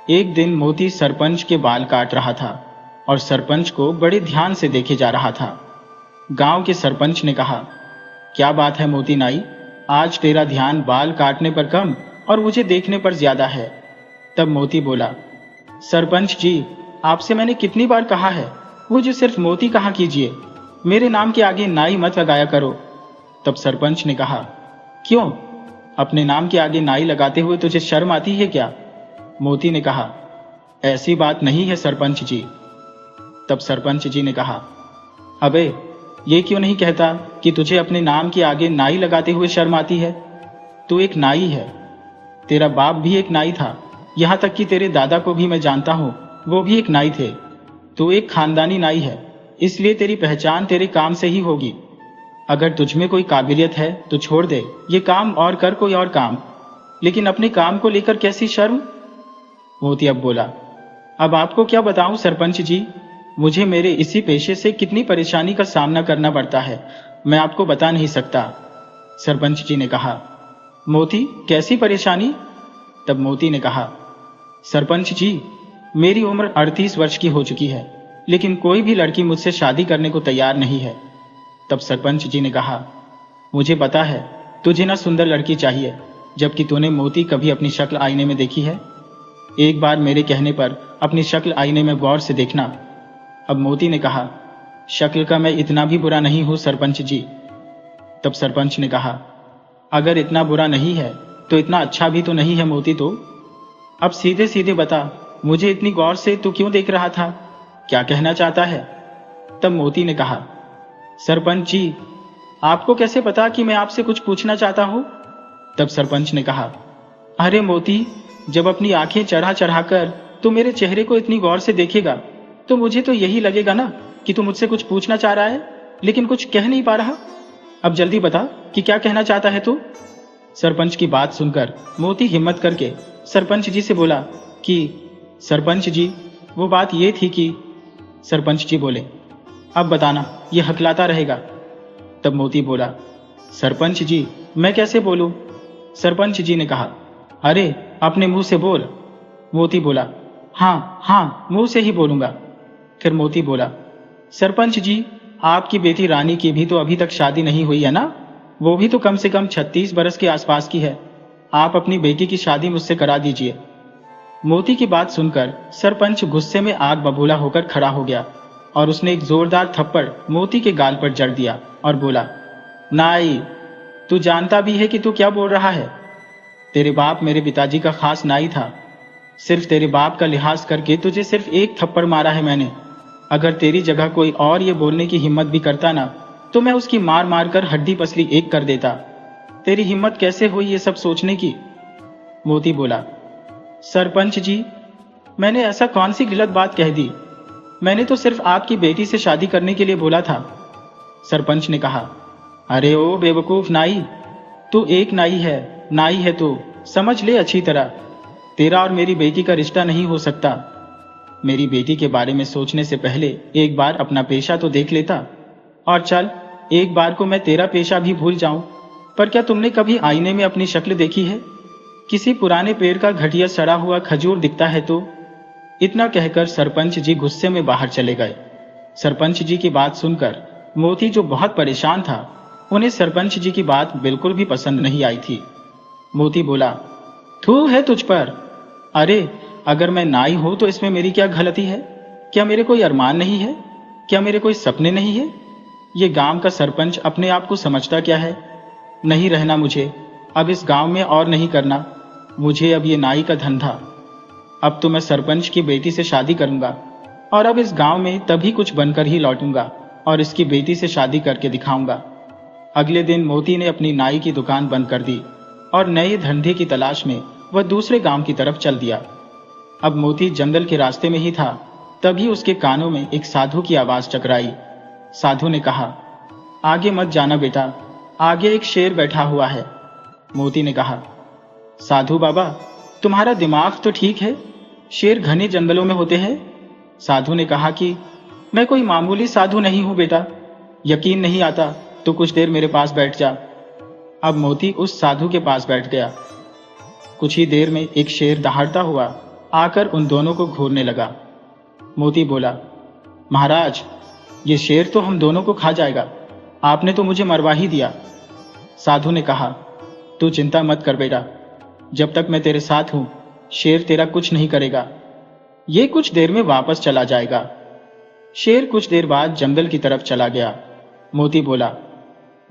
एक दिन मोती सरपंच के बाल काट रहा था और सरपंच को बड़े ध्यान से देखे जा रहा था। गांव के सरपंच ने कहा, क्या बात है मोती नाई, आज तेरा ध्यान बाल काटने पर कम और मुझे देखने पर ज्यादा है। तब मोती बोला, सरपंच जी, आपसे मैंने कितनी बार कहा है, मुझे सिर्फ मोती कहा कीजिए, मेरे नाम के आगे नाई मत लगाया करो। तब सरपंच ने कहा, क्यों, अपने नाम के आगे नाई लगाते हुए तुझे शर्म आती है क्या? मोती ने कहा, ऐसी बात नहीं है सरपंच जी। तब सरपंच जी ने कहा, अबे, ये क्यों नहीं कहता कि तुझे अपने नाम के आगे नाई लगाते हुए शर्म आती है? तू एक नाई है, तेरा बाप भी एक नाई था, यहाँ तक कि तेरे दादा को भी मैं जानता हूँ, वो भी एक नाई थे। तू एक खानदानी नाई है, इसलिए तेरी पहचान तेरे काम से ही होगी। अगर तुझमें कोई काबिलियत है तो छोड़ दे ये काम और कर कोई और काम, लेकिन अपने काम को लेकर कैसी शर्म? मोती अब बोला, अब आपको क्या बताऊं सरपंच जी, मुझे मेरे इसी पेशे से कितनी परेशानी का सामना करना पड़ता है, मैं आपको बता नहीं सकता। सरपंच जी ने कहा, मोती, कैसी परेशानी? तब मोती ने कहा, सरपंच जी, मेरी उम्र 38 वर्ष की हो चुकी है, लेकिन कोई भी लड़की मुझसे शादी करने को तैयार नहीं है। तब सरपंच जी ने कहा, मुझे पता है तुझे ना सुंदर लड़की चाहिए, जबकि तूने मोती कभी अपनी शक्ल आईने में देखी है? एक बार मेरे कहने पर अपनी शक्ल आईने में गौर से देखना। अब मोती ने कहा, शक्ल का मैं इतना भी बुरा नहीं हूं सरपंच जी। तब सरपंच ने कहा, अगर इतना बुरा नहीं है तो इतना अच्छा भी तो नहीं है मोती। तो अब सीधे सीधे बता, मुझे इतनी गौर से तू क्यों देख रहा था, क्या कहना चाहता है? तब मोती ने कहा, सरपंच जी, आपको कैसे पता कि मैं आपसे कुछ पूछना चाहता हूं? तब सरपंच ने कहा, अरे मोती, जब अपनी आंखें चढ़ा चढ़ाकर तू मेरे चेहरे को इतनी गौर से देखेगा तो मुझे तो यही लगेगा ना कि तू मुझसे कुछ पूछना चाह रहा है, लेकिन कुछ कह नहीं पा रहा। अब जल्दी बता कि क्या कहना चाहता है तू? सरपंच की बात सुनकर मोती हिम्मत करके सरपंच जी से बोला कि सरपंच जी, वो बात ये थी कि। सरपंच जी बोले, अब बताना, ये हकलाता रहेगा। तब मोती बोला, सरपंच जी, मैं कैसे बोलूं? सरपंच जी ने कहा, अरे अपने मुंह से बोल। मोती बोला, हाँ हाँ, मुंह से ही बोलूंगा। फिर मोती बोला, सरपंच जी, आपकी बेटी रानी की भी तो अभी तक शादी नहीं हुई है ना? वो भी तो कम से कम 36 बरस के आसपास की है। आप अपनी बेटी की शादी मुझसे करा दीजिए। मोती की बात सुनकर सरपंच गुस्से में आग बबूला होकर खड़ा हो गया और उसने एक जोरदार थप्पड़ मोती के गाल पर जड़ दिया और बोला, नाई, तू जानता भी है कि तू क्या बोल रहा है? तेरे बाप मेरे पिताजी का खास नाई था। सिर्फ तेरे बाप का लिहाज करके तुझे सिर्फ एक थप्पड़ मारा है मैंने। अगर तेरी जगह कोई और ये बोलने की हिम्मत भी करता ना, तो मैं उसकी मार मार कर हड्डी पसली एक कर देता। तेरी हिम्मत कैसे हुई ये सब सोचने की? मोती बोला, सरपंच जी, मैंने ऐसा कौन सी गलत बात कह दी? मैंने तो सिर्फ आपकी बेटी से शादी करने के लिए बोला था। सरपंच ने कहा, अरे ओ बेवकूफ नाई, तू एक नाई है तू, समझ ले अच्छी तरह। तेरा और मेरी बेटी का रिश्ता नहीं हो सकता। मेरी बेटी के बारे में सोचने से पहले एक बार अपना पेशा तो देख लेता। और चल, एक बार को मैं तेरा पेशा भी भूल जाऊं, पर क्या तुमने कभी आईने में अपनी शक्ल देखी है? किसी पुराने पेड़ का घटिया सड़ा हुआ खजूर दिखता है तो? इतना कहकर सरपंच जी गुस्से में बाहर चले गए। सरपंच जी की बात सुनकर मोती, जो बहुत परेशान था, उन्हें सरपंच जी की बात बिल्कुल भी पसंद नहीं आई थी। मोती बोला, थू है तुझ पर। अरे, अगर मैं नाई हूं तो इसमें मेरी क्या गलती है? क्या मेरे कोई अरमान नहीं है? क्या मेरे कोई सपने नहीं है? ये गांव का सरपंच अपने आप को समझता क्या है? नहीं रहना मुझे अब इस गांव में और नहीं करना मुझे अब ये नाई का धंधा। अब तो मैं सरपंच की बेटी से शादी करूंगा और अब इस गांव में तभी कुछ बनकर ही लौटूंगा और इसकी बेटी से शादी करके दिखाऊंगा। अगले दिन मोती ने अपनी नाई की दुकान बंद कर दी और नए धंधे की तलाश में वह दूसरे गांव की तरफ चल दिया। अब मोती जंगल के रास्ते में ही था, तभी उसके कानों में एक साधु की आवाज टकराई। साधु ने कहा, आगे मत जाना बेटा, आगे एक शेर बैठा हुआ है। मोती ने कहा, साधु बाबा, तुम्हारा दिमाग तो ठीक है, शेर घने जंगलों में होते हैं। साधु ने कहा कि मैं कोई मामूली साधु नहीं हूं बेटा, यकीन नहीं आता तो कुछ देर मेरे पास बैठ जा। अब मोती उस साधु के पास बैठ गया। कुछ ही देर में एक शेर दहाड़ता हुआ आकर उन दोनों को घूरने लगा। मोती बोला, महाराज, ये शेर तो हम दोनों को खा जाएगा, आपने तो मुझे मरवा ही दिया। साधु ने कहा, तू चिंता मत कर बेटा, जब तक मैं तेरे साथ हूं शेर तेरा कुछ नहीं करेगा, ये कुछ देर में वापस चला जाएगा। शेर कुछ देर बाद जंगल की तरफ चला गया। मोती बोला,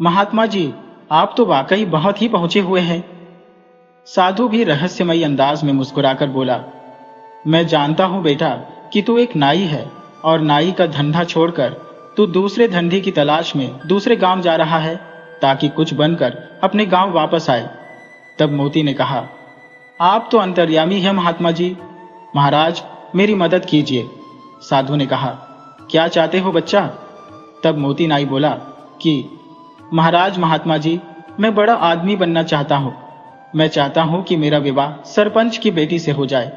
महात्मा जी, आप तो वाकई बहुत ही पहुंचे हुए हैं। साधु भी रहस्यमयी अंदाज में मुस्कुराकर बोला, मैं जानता हूं बेटा कि तू एक नाई है और नाई का धंधा छोड़कर तू दूसरे धंधे की तलाश में दूसरे गांव जा रहा है ताकि कुछ बनकर अपने गांव वापस आए। तब मोती ने कहा, आप तो अंतर्यामी हैं महात्मा जी, महाराज मेरी मदद कीजिए। साधु ने कहा, क्या चाहते हो बच्चा? तब मोती नाई बोला कि महाराज महात्मा जी, मैं बड़ा आदमी बनना चाहता हूं। मैं चाहता हूं कि मेरा विवाह सरपंच की बेटी से हो जाए,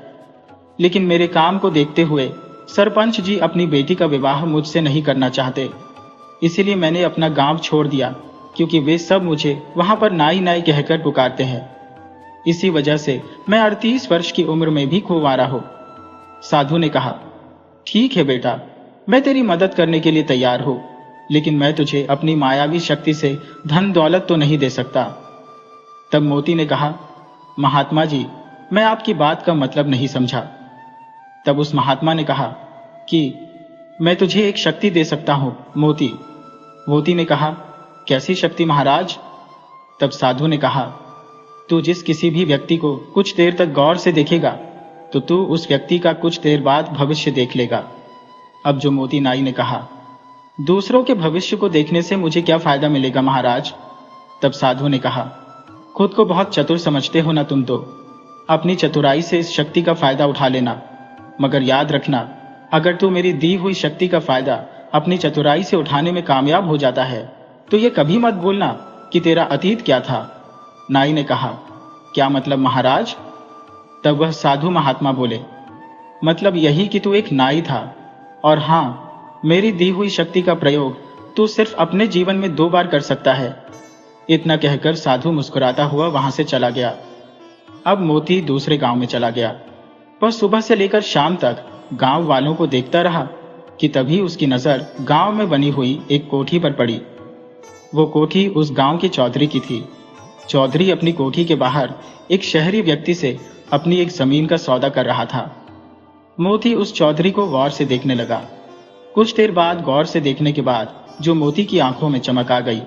लेकिन मेरे काम को देखते हुए सरपंच जी अपनी बेटी का विवाह मुझसे नहीं करना चाहते। इसीलिए मैंने अपना गांव छोड़ दिया, क्योंकि वे सब मुझे वहां पर नाई नाई कहकर पुकारते हैं। इसी वजह से मैं 38 वर्ष की उम्र में भी कुंवारा हूं। साधु ने कहा, ठीक है बेटा, मैं तेरी मदद करने के लिए तैयार हूं, लेकिन मैं तुझे अपनी मायावी शक्ति से धन दौलत तो नहीं दे सकता। तब मोती ने कहा, महात्मा जी, मैं आपकी बात का मतलब नहीं समझा। तब उस महात्मा ने कहा कि मैं तुझे एक शक्ति दे सकता हूं मोती। मोती ने कहा, कैसी शक्ति महाराज? तब साधु ने कहा, तू जिस किसी भी व्यक्ति को कुछ देर तक गौर से देखेगा तो तू उस व्यक्ति का कुछ देर बाद भविष्य देख लेगा। अब जो मोती नाई ने कहा, दूसरों के भविष्य को देखने से मुझे क्या फायदा मिलेगा महाराज? तब साधु ने कहा, खुद को बहुत चतुर समझते हो ना तुम तो, अपनी चतुराई से इस शक्ति का फायदा उठा लेना, मगर याद रखना, अगर तू मेरी दी हुई शक्ति का फायदा अपनी चतुराई से उठाने में कामयाब हो जाता है तो ये कभी मत भूलना कि तेरा अतीत क्या था। नाई ने कहा, क्या मतलब महाराज? तब वह साधु महात्मा बोले, मतलब यही कि तू एक नाई था, और हां, मेरी दी हुई शक्ति का प्रयोग तू सिर्फ अपने जीवन में 2 बार कर सकता है। इतना कहकर साधु मुस्कुराता हुआ वहां से चला गया। अब मोती दूसरे गांव में चला गया। वह सुबह से लेकर शाम तक गांव वालों को देखता रहा कि तभी उसकी नजर गांव में बनी हुई एक कोठी पर पड़ी। वो कोठी उस गांव के चौधरी की थी। चौधरी अपनी कोठी के बाहर एक शहरी व्यक्ति से अपनी एक जमीन का सौदा कर रहा था। मोती उस चौधरी को गौर से देखने लगा। कुछ देर बाद गौर से देखने के बाद जो मोती की आंखों में चमक आ गई,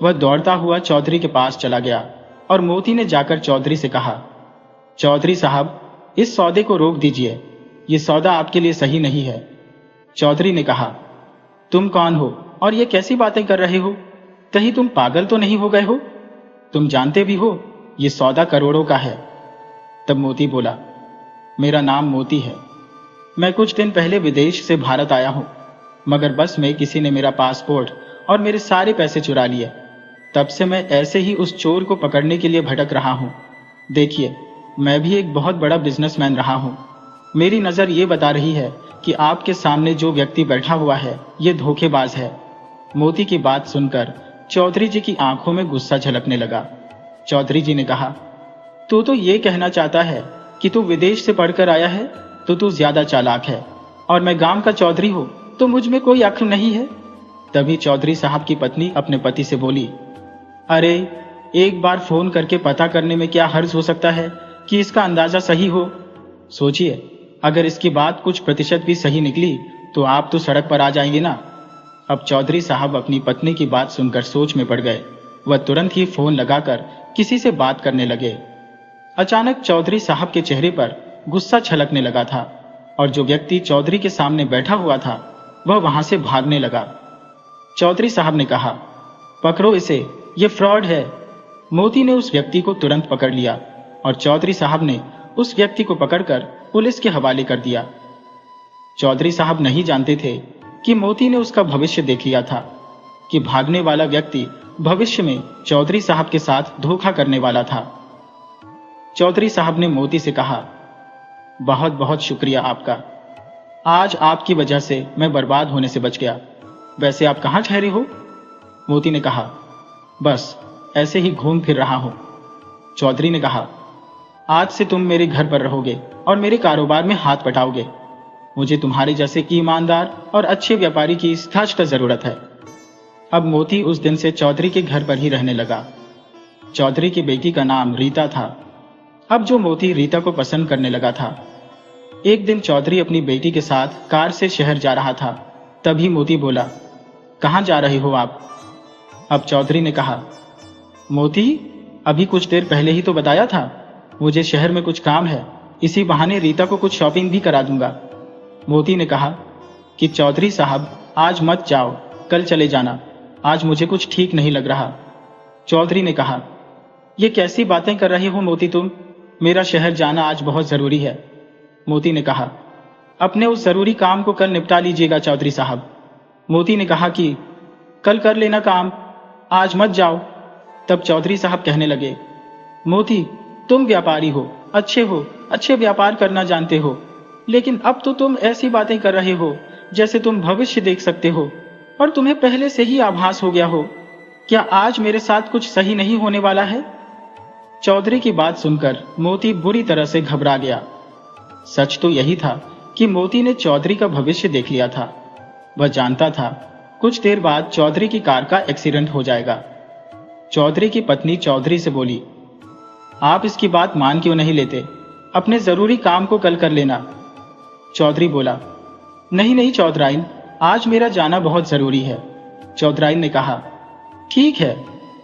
वह दौड़ता हुआ चौधरी के पास चला गया और मोती ने जाकर चौधरी से कहा, चौधरी साहब, इस सौदे को रोक दीजिए, ये सौदा आपके लिए सही नहीं है। चौधरी ने कहा, तुम कौन हो और ये कैसी बातें कर रहे हो? कहीं तुम पागल तो नहीं हो गए हो? तुम जानते भी हो ये सौदा करोड़ों का है। तब मोती बोला, मेरा नाम मोती है। मैं कुछ दिन पहले विदेश से भारत आया हूं, मगर बस में किसी ने मेरा पासपोर्ट और मेरे सारे पैसे चुरा लिए। तब से मैं ऐसे ही उस चोर को पकड़ने के लिए भटक रहा हूं। देखिए, मैं भी एक बहुत बड़ा बिजनेसमैन रहा हूँ। मेरी नज़र ये बता रही है कि आपके सामने जो व्यक्ति बैठा हुआ है ये धोखेबाज है। मोती की बात सुनकर चौधरी जी की आंखों में गुस्सा झलकने लगा। चौधरी जी ने कहा, तू तो ये कहना चाहता है कि तू विदेश से पढ़कर आया है तो तू ज्यादा चालाक है, और मैं गांव का चौधरी हूँ तो मुझ में कोई अक्ल नहीं है। तभी चौधरी साहब की पत्नी अपने पति से बोली, अरे एक बार फोन करके पता करने में क्या हर्ज हो सकता है कि इसका अंदाजा सही हो। सोचिए, अगर इसकी बात कुछ प्रतिशत भी सही निकली तो आप तो सड़क पर आ जाएंगे ना। अब चौधरी साहब अपनी पत्नी की बात सुनकर सोच में पड़ गए। वह तुरंत ही फोन लगाकर किसी से बात करने लगे। अचानक चौधरी साहब के चेहरे पर गुस्सा छलकने लगा था और जो व्यक्ति चौधरी के सामने बैठा हुआ था वह वहां से भागने लगा। चौधरी साहब ने कहा, पकड़ो इसे, ये फ्रॉड है। मोती ने उस व्यक्ति को तुरंत पकड़ लिया और चौधरी साहब ने उस व्यक्ति को पकड़कर पुलिस के हवाले कर दिया। चौधरी साहब नहीं जानते थे कि मोती ने उसका भविष्य देख लिया था कि भागने वाला व्यक्ति भविष्य में चौधरी साहब के साथ धोखा करने वाला था। चौधरी साहब ने मोती से कहा, बहुत बहुत शुक्रिया आपका। आज आपकी वजह से मैं बर्बाद होने से बच गया। वैसे आप कहाँ ठहरे हो? मोती ने कहा, बस ऐसे ही घूम फिर रहा हूं। चौधरी ने कहा, आज से तुम मेरे घर पर रहोगे और मेरे कारोबार में हाथ बटाओगे। मुझे तुम्हारे जैसे ईमानदार और अच्छे व्यापारी की सख्त जरूरत है। अब मोती उस दिन से चौधरी के घर पर ही रहने लगा। चौधरी की बेटी का नाम रीता था। अब जो मोती रीता को पसंद करने लगा था। एक दिन चौधरी अपनी बेटी के साथ कार से शहर जा रहा था। तभी मोती बोला, कहाँ जा रहे हो आप? अब चौधरी ने कहा, मोती, अभी कुछ देर पहले ही तो बताया था, मुझे शहर में कुछ काम है, इसी बहाने रीता को कुछ शॉपिंग भी करा दूंगा। मोती ने कहा कि चौधरी साहब आज मत जाओ, कल चले जाना, आज मुझे कुछ ठीक नहीं लग रहा। चौधरी ने कहा, ये कैसी बातें कर रहे हो मोती तुम? मेरा शहर जाना आज बहुत जरूरी है। मोती ने कहा, अपने उस जरूरी काम को कल निपटा लीजिएगा चौधरी साहब। मोती ने कहा कि कल कर लेना काम, आज मत जाओ। तब चौधरी साहब कहने लगे, मोती, तुम व्यापारी हो, अच्छे व्यापार करना जानते हो, लेकिन अब तो तुम ऐसी बातें कर रहे हो जैसे तुम भविष्य देख सकते हो और तुम्हें पहले से ही आभास हो गया हो। क्या आज मेरे साथ कुछ सही नहीं होने वाला है? चौधरी की बात सुनकर मोती बुरी तरह से घबरा गया। सच तो यही था कि मोती ने चौधरी का भविष्य देख लिया था। वह जानता था कुछ देर बाद चौधरी की कार का एक्सीडेंट हो जाएगा। चौधरी की पत्नी चौधरी से बोली, आप इसकी बात मान क्यों नहीं लेते? अपने जरूरी काम को कल कर लेना। चौधरी बोला, नहीं चौधराइन, आज मेरा जाना बहुत जरूरी है। चौधराइन ने कहा, ठीक है,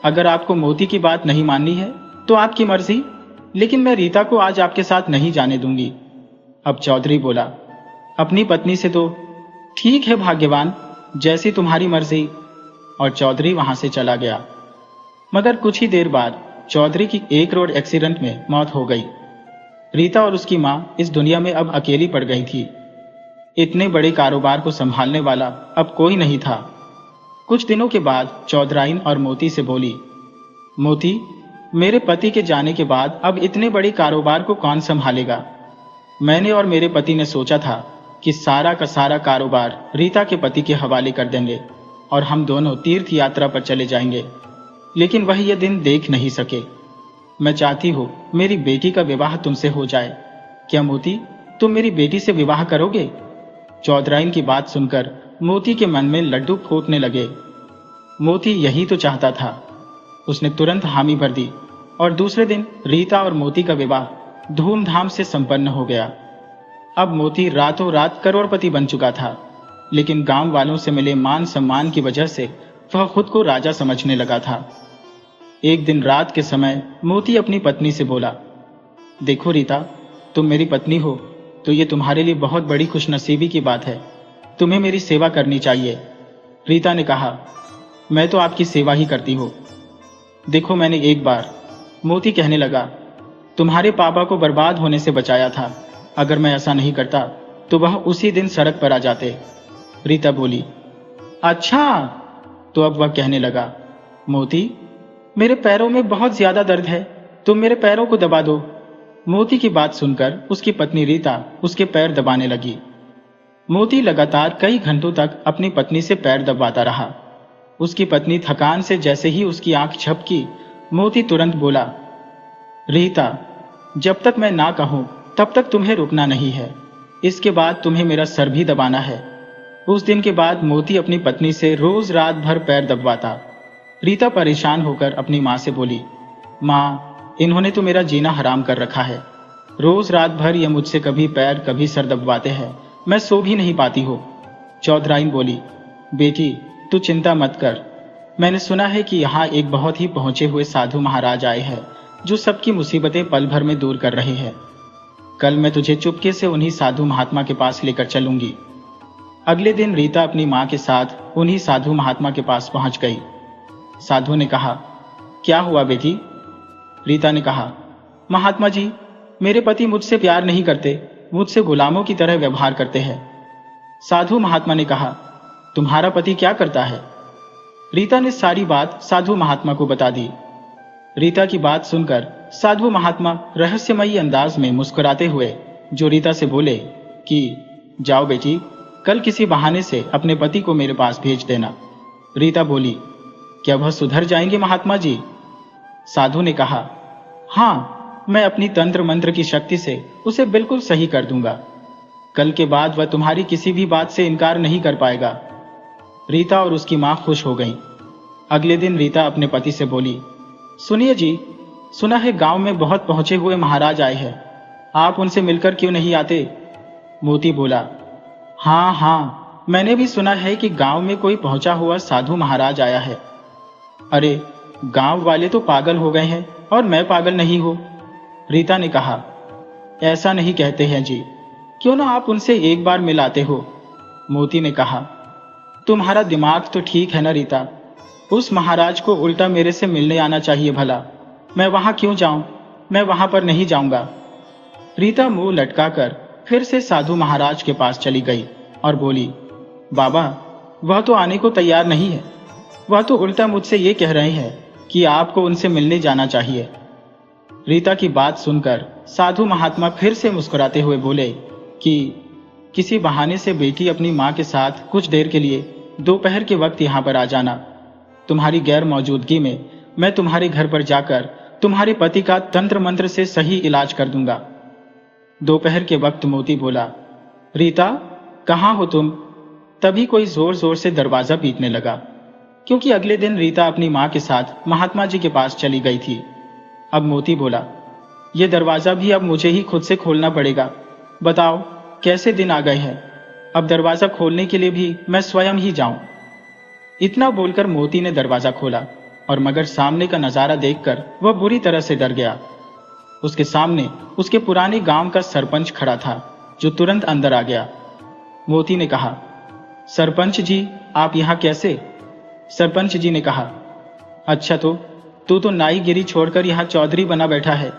अगर आपको मोती की बात नहीं माननी है तो आपकी मर्जी, लेकिन मैं रीता को आज आपके साथ नहीं जाने दूंगी। अब चौधरी बोला अपनी पत्नी से, तो ठीक है भाग्यवान, जैसी तुम्हारी मर्जी। और चौधरी वहां से चला गया। मगर कुछ ही देर बाद चौधरी की एक रोड एक्सीडेंट में मौत हो गई। रीता और उसकी मां इस दुनिया में अब अकेली पड़ गई थी। इतने बड़े कारोबार को संभालने वाला अब कोई नहीं था। कुछ दिनों के बाद चौधराइन और मोती से बोली, मोती, मेरे पति के जाने के बाद अब इतने बड़े कारोबार को कौन संभालेगा? मैंने और मेरे पति ने सोचा था कि सारा का सारा कारोबार रीता के पति के हवाले कर देंगे और हम दोनों तीर्थ यात्रा पर चले जाएंगे, लेकिन वह ये दिन देख नहीं सके। मैं चाहती हूँ मेरी बेटी का विवाह तुमसे हो जाए। क्या मोती, तुम मेरी बेटी से विवाह करोगे? चौधराइन की बात सुनकर मोती के मन में लड्डू फूटने लगे। मोती यही तो चाहता था। उसने तुरंत हामी भर दी और दूसरे दिन रीता और मोती का विवाह धूमधाम से संपन्न हो गया। अब मोती रातों रात करोड़पति बन चुका था, लेकिन गांव वालों से मिले मान सम्मान की वजह से वह खुद को राजा समझने लगा था। एक दिन रात के समय मोती अपनी पत्नी से बोला, देखो रीता, तुम मेरी पत्नी हो तो ये तुम्हारे लिए बहुत बड़ी खुशनसीबी की बात है। तुम्हें मेरी सेवा करनी चाहिए। रीता ने कहा, मैं तो आपकी सेवा ही करती हूँ। देखो, मैंने एक बार, मोती कहने लगा, तुम्हारे पापा को बर्बाद होने से बचाया था। अगर मैं ऐसा नहीं करता तो वह उसी दिन सड़क पर आ जाते। रीता बोली, अच्छा। तो अब वह कहने लगा, मोती, मेरे पैरों में बहुत ज्यादा दर्द है, तुम मेरे पैरों को दबा दो। मोती की बात सुनकर उसकी पत्नी रीता उसके पैर दबाने लगी। मोती लगातार कई घंटों तक अपनी पत्नी से पैर दबाता रहा। उसकी पत्नी थकान से जैसे ही उसकी आंख झपकी, मोती तुरंत बोला, रीता, जब तक मैं ना कहूं तब तक तुम्हें रुकना नहीं है। इसके बाद तुम्हें मेरा सर भी दबाना है। उस दिन के बाद मोती अपनी पत्नी से रोज रात भर पैर दबवाता। रीता परेशान होकर अपनी माँ से बोली, माँ, इन्होंने तो मेरा जीना हराम कर रखा है। रोज रात भर ये मुझसे कभी पैर कभी सर दबवाते हैं, मैं सो भी नहीं पाती हो। चौधराइन बोली, बेटी, तू चिंता मत कर। मैंने सुना है कि यहाँ एक बहुत ही पहुंचे हुए साधु महाराज आए हैं जो सबकी मुसीबतें पल भर में दूर कर रहे हैं। कल मैं तुझे चुपके से उन्हीं साधु महात्मा के पास लेकर चलूंगी। अगले दिन रीता अपनी माँ के साथ उन्हीं साधु महात्मा के पास पहुंच गई। साधु ने कहा, क्या हुआ बेटी? रीता ने कहा, महात्मा जी, मेरे पति मुझसे प्यार नहीं करते, मुझसे गुलामों की तरह व्यवहार करते हैं। साधु महात्मा ने कहा, तुम्हारा पति क्या करता है? रीता ने सारी बात साधु महात्मा को बता दी। रीता की बात सुनकर साधु महात्मा रहस्यमयी अंदाज में मुस्कुराते हुए जो रीता से बोले कि जाओ बेटी, कल किसी बहाने से अपने पति को मेरे पास भेज देना। रीता बोली, क्या वह सुधर जाएंगे महात्मा जी? साधु ने कहा, हाँ, मैं अपनी तंत्र मंत्र की शक्ति से उसे बिल्कुल सही कर दूंगा। कल के बाद वह तुम्हारी किसी भी बात से इनकार नहीं कर पाएगा। रीता और उसकी मां खुश हो गईं। अगले दिन रीता अपने पति से बोली, सुनिए जी, सुना है गांव में बहुत पहुंचे हुए महाराज आए हैं, आप उनसे मिलकर क्यों नहीं आते? मोती बोला, हाँ हाँ, मैंने भी सुना है कि गांव में कोई पहुंचा हुआ साधु महाराज आया है। अरे, गांव वाले तो पागल हो गए हैं और मैं पागल नहीं हूं। रीता ने कहा, ऐसा नहीं कहते हैं जी, क्यों ना आप उनसे एक बार मिल आते हो। मोती ने कहा, तुम्हारा दिमाग तो ठीक है ना रीता, उस महाराज को उल्टा मेरे से मिलने आना चाहिए भला। मैं वहां क्यों जाऊं? मैं वहां पर नहीं जाऊंगा। रीता मुंह लटकाकर फिर से साधु महाराज के पास चली गई और बोली, बाबा, वह तो आने को तैयार नहीं है। वह तो उल्टा मुझसे ये कह रहे हैं कि आपको उनसे मिलने जाना चाहिए। रीता की बात सुनकर साधु महात्मा फिर से मुस्कुराते हुए बोले कि किसी बहाने से बेटी अपनी माँ के साथ कुछ देर के लिए दोपहर के वक्त यहाँ पर आ जाना। तुम्हारी गैर मौजूदगी में मैं तुम्हारे घर पर जाकर तुम्हारे पति का तंत्र मंत्र से सही इलाज कर दूंगा। दोपहर के वक्त मोती बोला, रीता, कहाँ हो तुम? तभी कोई जोर जोर से दरवाजा पीटने लगा, क्योंकि अगले दिन रीता अपनी माँ के साथ महात्मा जी के पास चली गई थी। अब मोती बोला, यह दरवाजा भी अब मुझे ही खुद से खोलना पड़ेगा। बताओ कैसे दिन आ गए हैं, अब दरवाजा खोलने के लिए भी मैं स्वयं ही जाऊं। इतना बोलकर मोती ने दरवाजा खोला और मगर सामने का नजारा देखकर वह बुरी तरह से डर गया। उसके सामने उसके पुराने गांव का सरपंच खड़ा था, जो तुरंत अंदर आ गया। मोती ने कहा, सरपंच जी, आप यहाँ कैसे? सरपंच जी ने कहा, अच्छा, तू तो नाईगिरी छोड़कर यहाँ चौधरी बना बैठा है।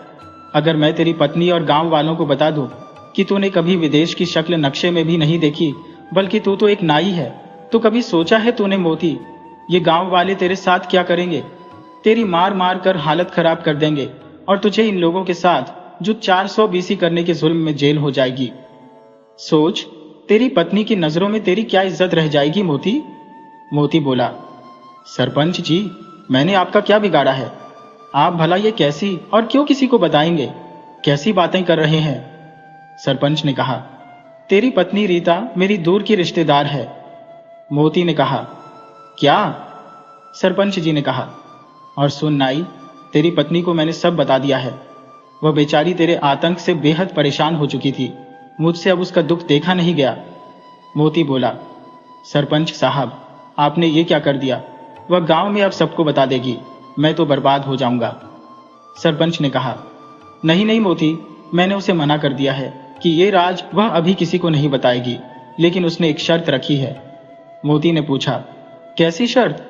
अगर मैं तेरी पत्नी और गांव वालों को बता दूं कि तूने कभी विदेश की शक्ल नक्शे में भी नहीं देखी, बल्कि तू तो एक नाई है, तो कभी सोचा है तूने मोती, ये गांव वाले तेरे साथ क्या करेंगे? तेरी मार मार कर हालत खराब कर देंगे और तुझे इन लोगों के साथ जो 400 बीसी करने के जुल्म में जेल हो जाएगी। सोच, तेरी पत्नी की नजरों में तेरी क्या इज्जत रह जाएगी मोती? मोती बोला, सरपंच जी, मैंने आपका क्या बिगाड़ा है? आप भला ये कैसी और क्यों किसी को बताएंगे? कैसी बातें कर रहे हैं? सरपंच ने कहा, तेरी पत्नी रीता मेरी दूर की रिश्तेदार है। मोती ने कहा, क्या? सरपंच जी ने कहा, और सुन नाई, तेरी पत्नी को मैंने सब बता दिया है। वह बेचारी तेरे आतंक से बेहद परेशान हो चुकी थी, मुझसे अब उसका दुख देखा नहीं गया। मोती बोला, सरपंच साहब, आपने ये क्या कर दिया? वह गांव में अब सबको बता देगी, मैं तो बर्बाद हो जाऊंगा। सरपंच ने कहा, नहीं नहीं मोती, मैंने उसे मना कर दिया है कि ये राज वह अभी किसी को नहीं बताएगी, लेकिन उसने एक शर्त रखी है। मोती ने पूछा, कैसी शर्त?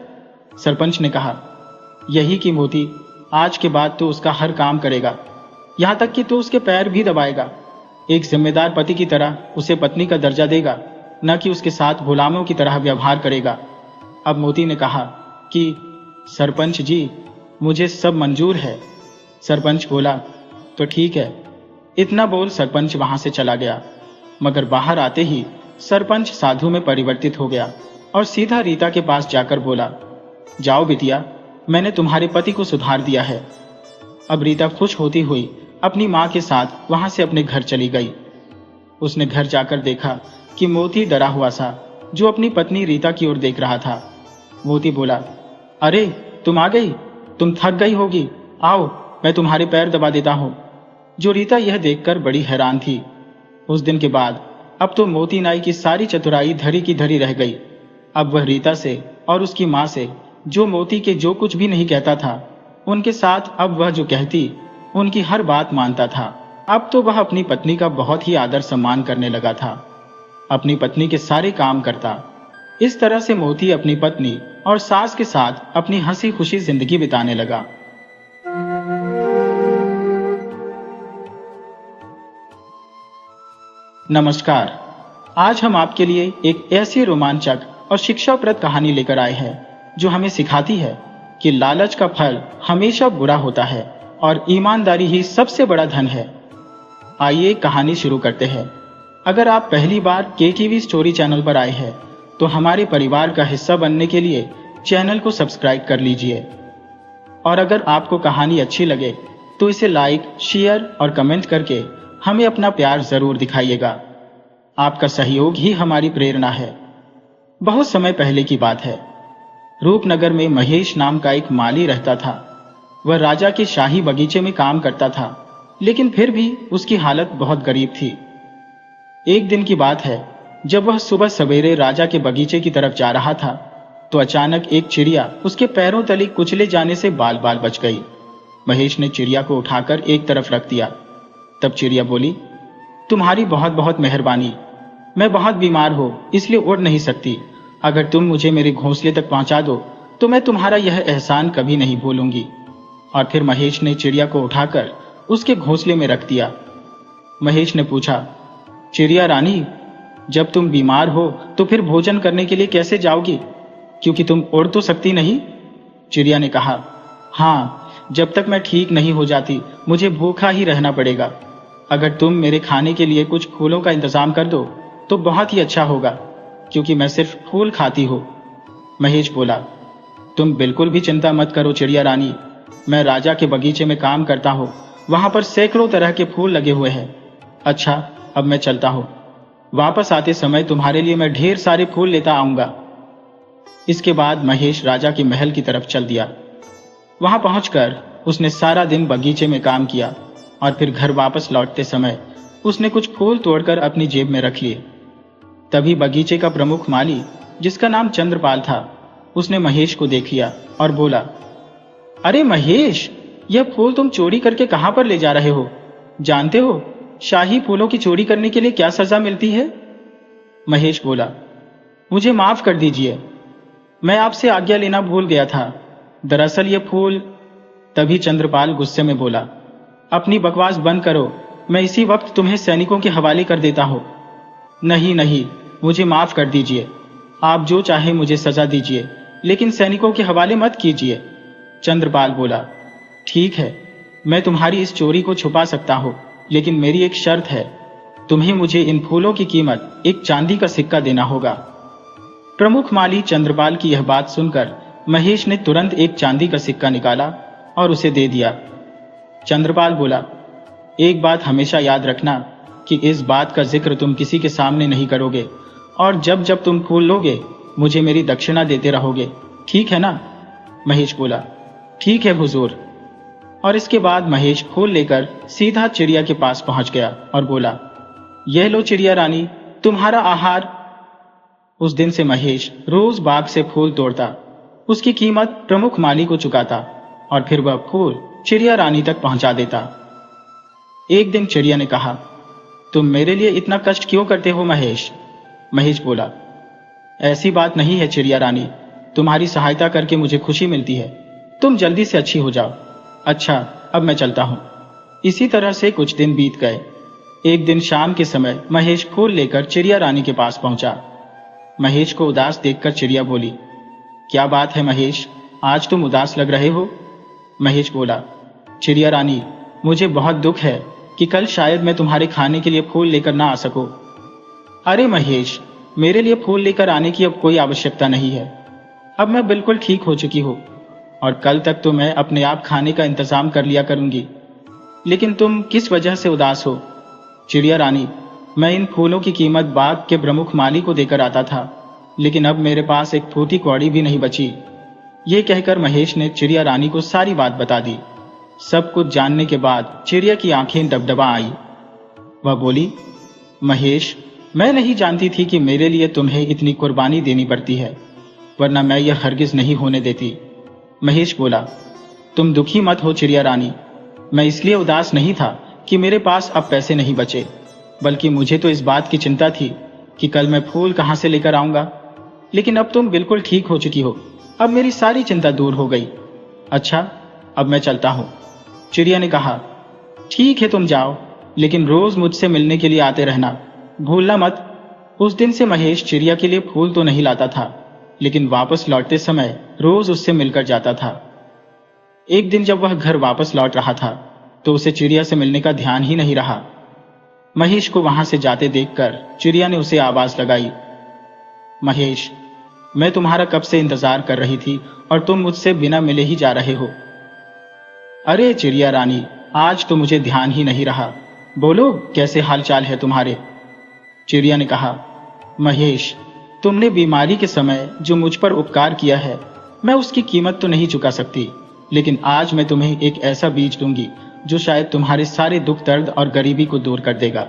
सरपंच ने कहा, यही कि मोती, आज के बाद तो उसका हर काम करेगा, यहां तक कि तो उसके पैर भी दबाएगा। एक जिम्मेदार पति की तरह उसे पत्नी का दर्जा देगा, न कि उसके साथ गुलामों की तरह व्यवहार करेगा। अब मोती ने कहा कि सरपंच जी, मुझे सब मंजूर है। सरपंच बोला, तो ठीक है, इतना बोल सरपंच वहां से चला गया, मगर बाहर आते ही सरपंच साधु में परिवर्तित हो गया और सीधा रीता के पास जाकर बोला, जाओ बिटिया, मैंने तुम्हारे पति को सुधार दिया है। अब रीता खुश होती हुई अपनी माँ के साथ वहां से अपने घर चली गई। उसने घर जाकर देखा कि मोती डरा हुआ सा, जो अपनी पत्नी रीता की ओर देख रहा था। मोती बोला, अरे तुम आ गई, तुम थक गई होगी, आओ मैं तुम्हारे पैर दबा देता हूं। जो रीता यह देखकर बड़ी हैरान थी। उस दिन के बाद अब तो मोती नाई की सारी चतुराई धरी की धरी रह गई। अब वह रीता से और उसकी माँ से, जो मोती के जो कुछ भी नहीं कहता था, उनके साथ अब वह जो कहती उनकी हर बात मानता था। अब तो वह अपनी पत्नी का बहुत ही आदर सम्मान करने लगा था, अपनी पत्नी के सारे काम करता। इस तरह से मोती अपनी पत्नी और सास के साथ अपनी हंसी खुशी जिंदगी बिताने लगा। नमस्कार, आज हम आपके लिए एक ऐसी रोमांचक और शिक्षाप्रद कहानी लेकर आए हैं जो हमें सिखाती है कि लालच का फल हमेशा बुरा होता है और ईमानदारी ही सबसे बड़ा धन है। आइए कहानी शुरू करते हैं। अगर आप पहली बार केटीवी स्टोरी चैनल पर आए हैं तो हमारे परिवार का हिस्सा बनने के लिए चैनल को सब्सक्राइब कर लीजिए। और अगर आपको कहानी अच्छी लगे तो इसे लाइक, शेयर और कमेंट करके हमें अपना प्यार जरूर दिखाइएगा। आपका सहयोग ही हमारी प्रेरणा है। बहुत समय पहले की बात है। रूपनगर में महेश नाम का एक माली रहता था। वह राजा के शाही बगीचे में काम करता था, लेकिन फिर भी उसकी हालत बहुत गरीब थी। एक दिन की बात है, जब वह सुबह सवेरे राजा के बगीचे की तरफ जा रहा था तो अचानक एक चिड़िया उसके पैरों तले कुचले जाने से बाल बाल बच गई। महेश ने चिड़िया को उठाकर एक तरफ रख दिया। तब चिड़िया बोली, तुम्हारी बहुत बहुत मेहरबानी, मैं बहुत बीमार हूं इसलिए उड़ नहीं सकती। अगर तुम मुझे मेरे घोंसले तक पहुंचा दो तो मैं तुम्हारा यह एहसान कभी नहीं भूलूंगी। और फिर महेश ने चिड़िया को उठाकर उसके घोंसले में रख दिया। महेश ने पूछा, चिड़िया रानी, जब तुम बीमार हो तो फिर भोजन करने के लिए कैसे जाओगी, क्योंकि तुम उड़ तो सकती नहीं? चिड़िया ने कहा, हाँ, जब तक मैं ठीक नहीं हो जाती मुझे भूखा ही रहना पड़ेगा। अगर तुम मेरे खाने के लिए कुछ फूलों का इंतजाम कर दो तो बहुत ही अच्छा होगा, क्योंकि मैं सिर्फ फूल खाती हूँ। महेश बोला, तुम बिल्कुल भी चिंता मत करो चिड़िया रानी, मैं राजा के बगीचे में काम करता हूँ, वहां पर सैकड़ों तरह के फूल लगे हुए हैं। अच्छा, अब मैं चलता हूँ, वापस आते समय तुम्हारे लिए मैं ढेर सारे फूल लेता आऊंगा। इसके बाद महेश राजा के महल की तरफ चल दिया। वहां पहुंचकर उसने सारा दिन बगीचे में काम किया और फिर घर वापस लौटते समय उसने कुछ फूल तोड़कर अपनी जेब में रख लिए। तभी बगीचे का प्रमुख माली, जिसका नाम चंद्रपाल था, उसने महेश को देख लिया और बोला, अरे महेश, यह फूल तुम चोरी करके कहां पर ले जा रहे हो? जानते हो शाही फूलों की चोरी करने के लिए क्या सजा मिलती है? महेश बोला, मुझे माफ कर दीजिए, मैं आपसे आज्ञा लेना भूल गया था। दरअसल ये फूल। तभी चंद्रपाल गुस्से में बोला, अपनी बकवास बंद करो, मैं इसी वक्त तुम्हें सैनिकों के हवाले कर देता हूं। नहीं नहीं, मुझे माफ कर दीजिए, आप जो चाहे मुझे सजा दीजिए, लेकिन सैनिकों के हवाले मत कीजिए। चंद्रपाल बोला, ठीक है, मैं तुम्हारी इस चोरी को छुपा सकता हूं, लेकिन मेरी एक शर्त है, तुम्हें मुझे इन फूलों की कीमत एक चांदी का सिक्का देना होगा। प्रमुख माली चंद्रपाल की यह बात सुनकर महेश ने तुरंत एक चांदी का सिक्का निकाला और उसे दे दिया। चंद्रपाल बोला, एक बात हमेशा याद रखना कि इस बात का जिक्र तुम किसी के सामने नहीं करोगे, और जब जब तुम फूल लोगे मुझे मेरी दक्षिणा देते रहोगे, ठीक है ना? महेश बोला, ठीक है हुजूर। और इसके बाद महेश फूल लेकर सीधा चिड़िया के पास पहुंच गया और बोला, यह लो चिड़िया रानी, तुम्हारा आहार। उस दिन से महेश रोज बाग से फूल तोड़ता, उसकी कीमत प्रमुख माली को चुकाता और फिर वह फूल चिड़िया रानी तक पहुंचा देता। एक दिन चिड़िया ने कहा, तुम मेरे लिए इतना कष्ट क्यों करते हो महेश? महेश बोला, ऐसी बात नहीं है चिड़िया रानी, तुम्हारी सहायता करके मुझे खुशी मिलती है, तुम जल्दी से अच्छी हो जाओ। अच्छा, अब मैं चलता हूं। इसी तरह से कुछ दिन बीत गए। एक दिन शाम के समय महेश फूल लेकर चिड़िया रानी के पास पहुंचा। महेश को उदास देखकर चिड़िया बोली, क्या बात है महेश, आज तुम उदास लग रहे हो? महेश बोला, चिड़िया रानी, मुझे बहुत दुख है कि कल शायद मैं तुम्हारे खाने के लिए फूल लेकर ना आ सकूं। अरे महेश, मेरे लिए फूल लेकर आने की अब कोई आवश्यकता नहीं है। अब मैं बिल्कुल ठीक हो चुकी हूँ और कल तक तो मैं अपने आप खाने का इंतजाम कर लिया करूंगी। लेकिन तुम किस वजह से उदास हो? चिड़िया रानी, मैं इन फूलों की कीमत बाग के प्रमुख माली को देकर आता था, लेकिन अब मेरे पास एक फूटी कौड़ी भी नहीं बची। ये कहकर महेश ने चिड़िया रानी को सारी बात बता दी। सब कुछ जानने के बाद चिड़िया की आंखें डबडबा आई। वह बोली, महेश, मैं नहीं जानती थी कि मेरे लिए तुम्हें इतनी कुर्बानी देनी पड़ती है, वरना मैं यह हरगिज नहीं होने देती। महेश बोला, तुम दुखी मत हो चिड़िया रानी। मैं इसलिए उदास नहीं था कि मेरे पास अब पैसे नहीं बचे, बल्कि मुझे तो इस बात की चिंता थी कि कल मैं फूल कहां से लेकर आऊंगा। लेकिन अब तुम बिल्कुल ठीक हो चुकी हो, अब मेरी सारी चिंता दूर हो गई। अच्छा, अब मैं चलता हूं। चिड़िया ने कहा, ठीक है तुम जाओ, लेकिन रोज मुझसे मिलने के लिए आते रहना, भूलना मत। उस दिन से महेश चिड़िया के लिए फूल तो नहीं लाता था, लेकिन वापस लौटते समय रोज उससे मिलकर जाता था। एक दिन जब वह घर वापस लौट रहा था तो उसे चिड़िया से मिलने का ध्यान ही नहीं रहा। महेश को वहां से जाते देखकर चिड़िया ने उसे आवाज लगाई, महेश, मैं तुम्हारा कब से इंतजार कर रही थी और तुम मुझसे बिना मिले ही जा रहे हो। अरे चिड़िया रानी, आज तो मुझे ध्यान ही नहीं रहा, बोलो कैसे हालचाल है तुम्हारे? चिड़िया ने कहा, महेश, तुमने बीमारी के समय जो मुझ पर उपकार किया है, मैं उसकी कीमत तो नहीं चुका सकती, लेकिन आज मैं तुम्हें एक ऐसा बीज दूंगी जो शायद तुम्हारे सारे दुख दर्द और गरीबी को दूर कर देगा।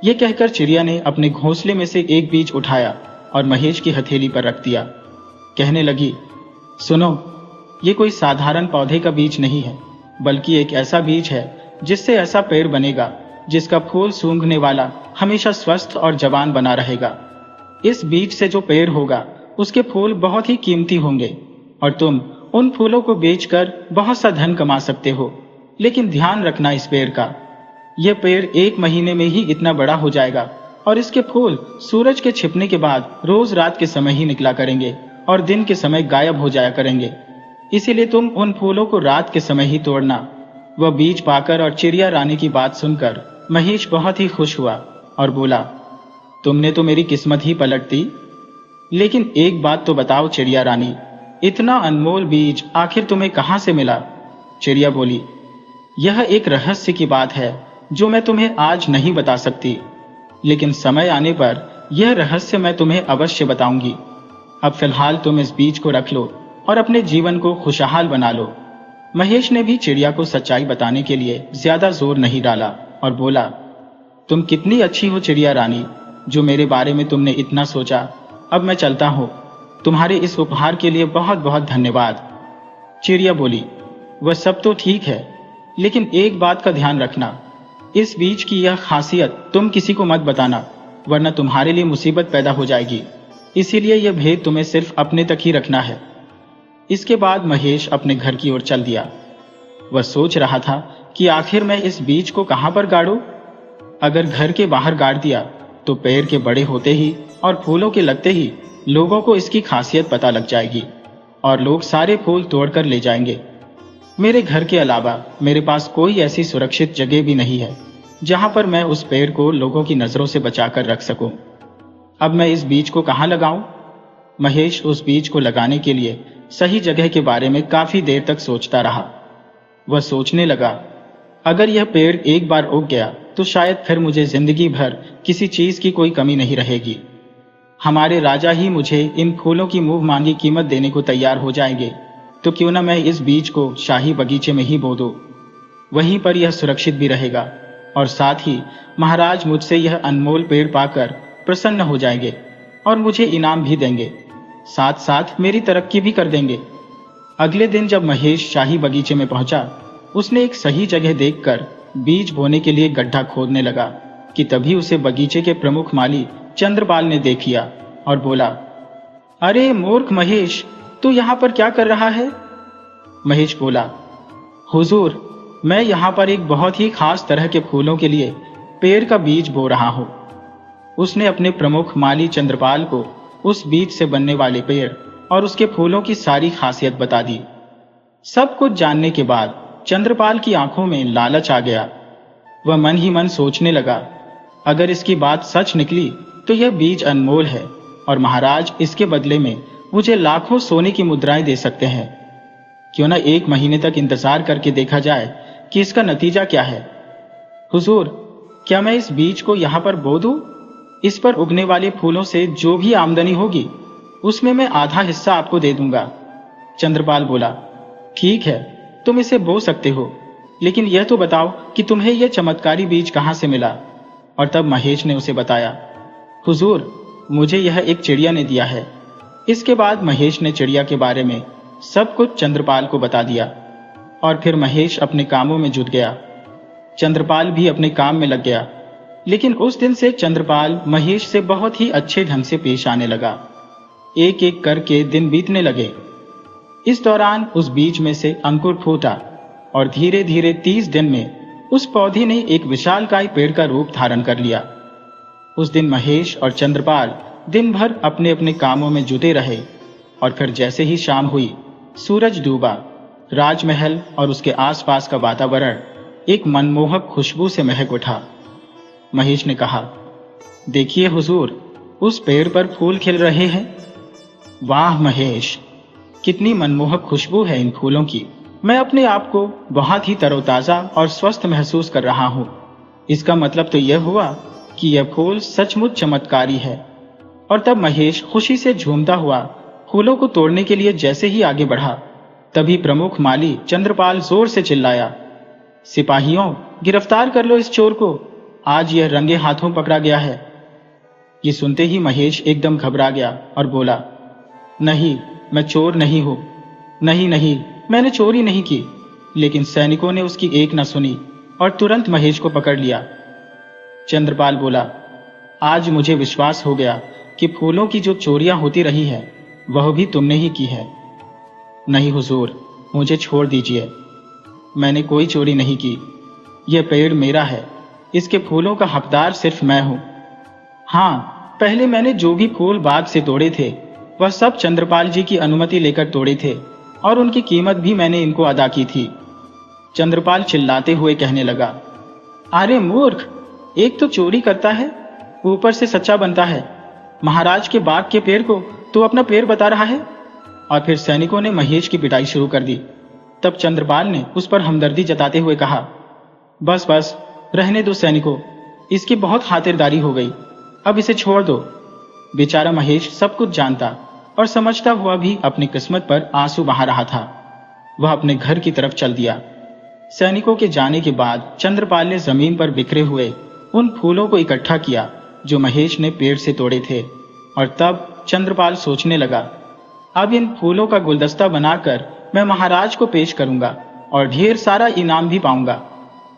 यह कहकर चिड़िया ने अपने घोंसले में से एक बीज उठाया और महेश की हथेली पर रख दिया। कहने लगी, सुनो, ये कोई साधारण पौधे का बीज नहीं है, बल्कि एक ऐसा बीज है जिससे ऐसा पेड़ बनेगा जिसका फूल सूंघने वाला हमेशा स्वस्थ और जवान बना रहेगा। इस बीज से जो पेड़ होगा उसके फूल बहुत ही कीमती होंगे और तुम उन फूलों को बेचकर बहुत सा धन कमा सकते हो। लेकिन ध्यान रखना इस पेड़ का, यह पेड़ 1 महीने में ही इतना बड़ा हो जाएगा और इसके फूल सूरज के छिपने के बाद रोज रात के समय ही निकला करेंगे और दिन के समय गायब हो जाया करेंगे। इसीलिए तुम उन फूलों को रात के समय ही तोड़ना। वह बीज पाकर और चिड़िया रानी की बात सुनकर महेश बहुत ही खुश हुआ और बोला, तुमने तो मेरी किस्मत ही पलट दी। लेकिन एक बात तो बताओ चिड़िया रानी, इतना अनमोल बीज आखिर तुम्हें कहां से मिला? चिड़िया बोली, यह एक रहस्य की बात है जो मैं तुम्हें आज नहीं बता सकती, लेकिन समय आने पर यह रहस्य मैं तुम्हें अवश्य बताऊंगी। अब फिलहाल तुम इस बीज को रख लो और अपने जीवन को खुशहाल बना लो। महेश ने भी चिड़िया को सच्चाई बताने के लिए ज्यादा जोर नहीं डाला और बोला, तुम कितनी अच्छी हो चिड़िया रानी, जो मेरे बारे में तुमने इतना सोचा। अब मैं चलता हूँ, तुम्हारे इस उपहार के लिए बहुत बहुत धन्यवाद। चिड़िया बोली, वह सब तो ठीक है, लेकिन एक बात का ध्यान रखना, इस बीज की यह खासियत तुम किसी को मत बताना, वरना तुम्हारे लिए मुसीबत पैदा हो जाएगी। इसीलिए यह भेद तुम्हें सिर्फ अपने तक ही रखना है। इसके बाद महेश अपने घर की ओर चल दिया। वह सोच रहा था कि आखिर मैं इस बीज को कहां पर गाड़ूं? अगर घर के बाहर गाड़ दिया तो पेड़ के बड़े होते ही और फूलों के लगते ही लोगों को इसकी खासियत पता लग जाएगी और लोग सारे फूल तोड़कर ले जाएंगे। मेरे घर के अलावा मेरे पास कोई ऐसी सुरक्षित जगह भी नहीं है जहां पर मैं उस पेड़ को लोगों की नजरों से बचाकर रख सकूं। अब मैं इस बीज को कहां लगाऊं? महेश उस बीज को लगाने के लिए सही जगह के बारे में काफी देर तक सोचता रहा। वह सोचने लगा, अगर यह पेड़ एक बार उग गया तो शायद फिर मुझे जिंदगी भर किसी चीज की कोई कमी नहीं रहेगी। हमारे राजा ही मुझे इन फूलों की मुंह मांगी कीमत देने को तैयार हो जाएंगे, तो क्यों ना मैं इस बीज को शाही बगीचे में ही बो दूं। वहीं पर यह सुरक्षित भी रहेगा और साथ ही महाराज मुझसे यह अनमोल पेड़ पाकर प्रसन्न हो जाएंगे और मुझे इनाम भी देंगे, साथ साथ मेरी तरक्की भी कर देंगे। अगले दिन जब महेश शाही बगीचे में पहुंचा, उसने एक सही जगह देखकर बीज बोने के लिए गड्ढा खोदने लगा कि तभी उसे बगीचे के प्रमुख माली चंद्रपाल ने देख लिया और बोला, अरे मूर्ख महेश, तू यहाँ पर क्या कर रहा है? महेश बोला, हुजूर, मैं यहाँ पर एक बहुत ही खास तरह के फूलों के लिए पेड़ का बीज बो रहा हूँ। उसने अपने प्रमुख माली चंद्रपाल को उस बीज से बनने वाले पेड़ और उसके फूलों की सारी खासियत बता दी। सब कुछ जानने के बाद चंद्रपाल की आंखों में लालच आ गया। वह मन ही मन सोचने लगा, अगर इसकी बात सच निकली तो यह बीज अनमोल है और महाराज इसके बदले में मुझे लाखों सोने की मुद्राएं दे सकते हैं। क्यों न 1 महीने तक इंतजार करके देखा जाए कि इसका नतीजा क्या है। हुजूर, क्या मैं इस बीज को यहाँ पर बो दूं? इस पर उगने वाले फूलों से जो भी आमदनी होगी उसमें मैं आधा हिस्सा आपको दे दूंगा। चंद्रपाल बोला, ठीक है, तुम इसे बो सकते हो, लेकिन यह तो बताओ कि तुम्हें यह चमत्कारी बीज कहाँ से मिला। और तब महेश ने उसे बताया, हुजूर, मुझे यह एक चिड़िया ने दिया है। इसके बाद महेश ने चिड़िया के बारे में सब कुछ चंद्रपाल को बता दिया और फिर महेश अपने कामों में जुट गया। चंद्रपाल भी अपने काम में लग गया, लेकिन उस दिन से चंद्रपाल महेश से बहुत ही अच्छे ढंग से पेश आने लगा। एक एक करके दिन बीतने लगे। इस दौरान उस बीज में से अंकुर फूटा और धीरे धीरे 30 दिन में उस पौधे ने एक विशालकाय पेड़ का रूप धारण कर लिया। उस दिन महेश और चंद्रपाल दिन भर अपने अपने कामों में जुटे रहे और फिर जैसे ही शाम हुई, सूरज डूबा। राजमहल और उसके आसपास का वातावरण एक मनमोहक खुशबू से महक उठा। महेश ने कहा, देखिए हुजूर, उस पेड़ पर फूल खिल रहे हैं। वाह महेश, कितनी मनमोहक खुशबू है इन फूलों की। मैं अपने आप को बहुत ही तरोताजा और स्वस्थ महसूस कर रहा हूँ। इसका मतलब तो यह हुआ कि यह फूल सचमुच चमत्कारी है। और तब महेश खुशी से झूमता हुआ फूलों को तोड़ने के लिए जैसे ही आगे बढ़ा, तभी प्रमुख माली चंद्रपाल जोर से चिल्लाया, सिपाहियों, गिरफ्तार कर लो इस चोर को, आज यह रंगे हाथों पकड़ा गया है। ये सुनते ही महेश एकदम घबरा गया और बोला, नहीं, मैं चोर नहीं हूं। नहीं नहीं, मैंने चोरी नहीं की। लेकिन सैनिकों ने उसकी एक न सुनी और तुरंत महेश को पकड़ लिया। चंद्रपाल बोला, आज मुझे विश्वास हो गया कि फूलों की जो चोरियां होती रही है वह भी तुमने ही की है। नहीं हुजूर, मुझे छोड़ दीजिए, मैंने कोई चोरी नहीं की। यह पेड़ मेरा है, इसके फूलों का हकदार सिर्फ मैं हूं। हाँ, पहले मैंने जो भी फूल बाग से तोड़े थे वह सब चंद्रपाल जी की अनुमति लेकर तोड़े थे और उनकी कीमत भी मैंने इनको अदा की थी। चंद्रपाल चिल्लाते हुए कहने लगा, अरे मूर्ख, एक तो चोरी करता है, ऊपर से सच्चा बनता है। महाराज के बाग के पेड़ को तो अपना पेड़ बता रहा है। और फिर सैनिकों ने महेश की पिटाई शुरू कर दी। तब चंद्रपाल ने उस पर हमदर्दी जताते हुए कहा, बस बस, रहने दो सैनिकों, इसकी बहुत खातिरदारी हो गई, अब इसे छोड़ दो। बेचारा महेश सब कुछ जानता और समझता हुआ भी अपनी किस्मत पर आंसू बहा रहा था। वह अपने घर की तरफ चल दिया। सैनिकों के जाने के बाद चंद्रपाल ने जमीन पर बिखरे हुए उन फूलों को इकट्ठा किया जो महेश ने पेड़ से तोड़े थे। और तब चंद्रपाल सोचने लगा, अब इन फूलों का गुलदस्ता बनाकर मैं महाराज को पेश करूंगा और ढेर सारा इनाम भी पाऊंगा।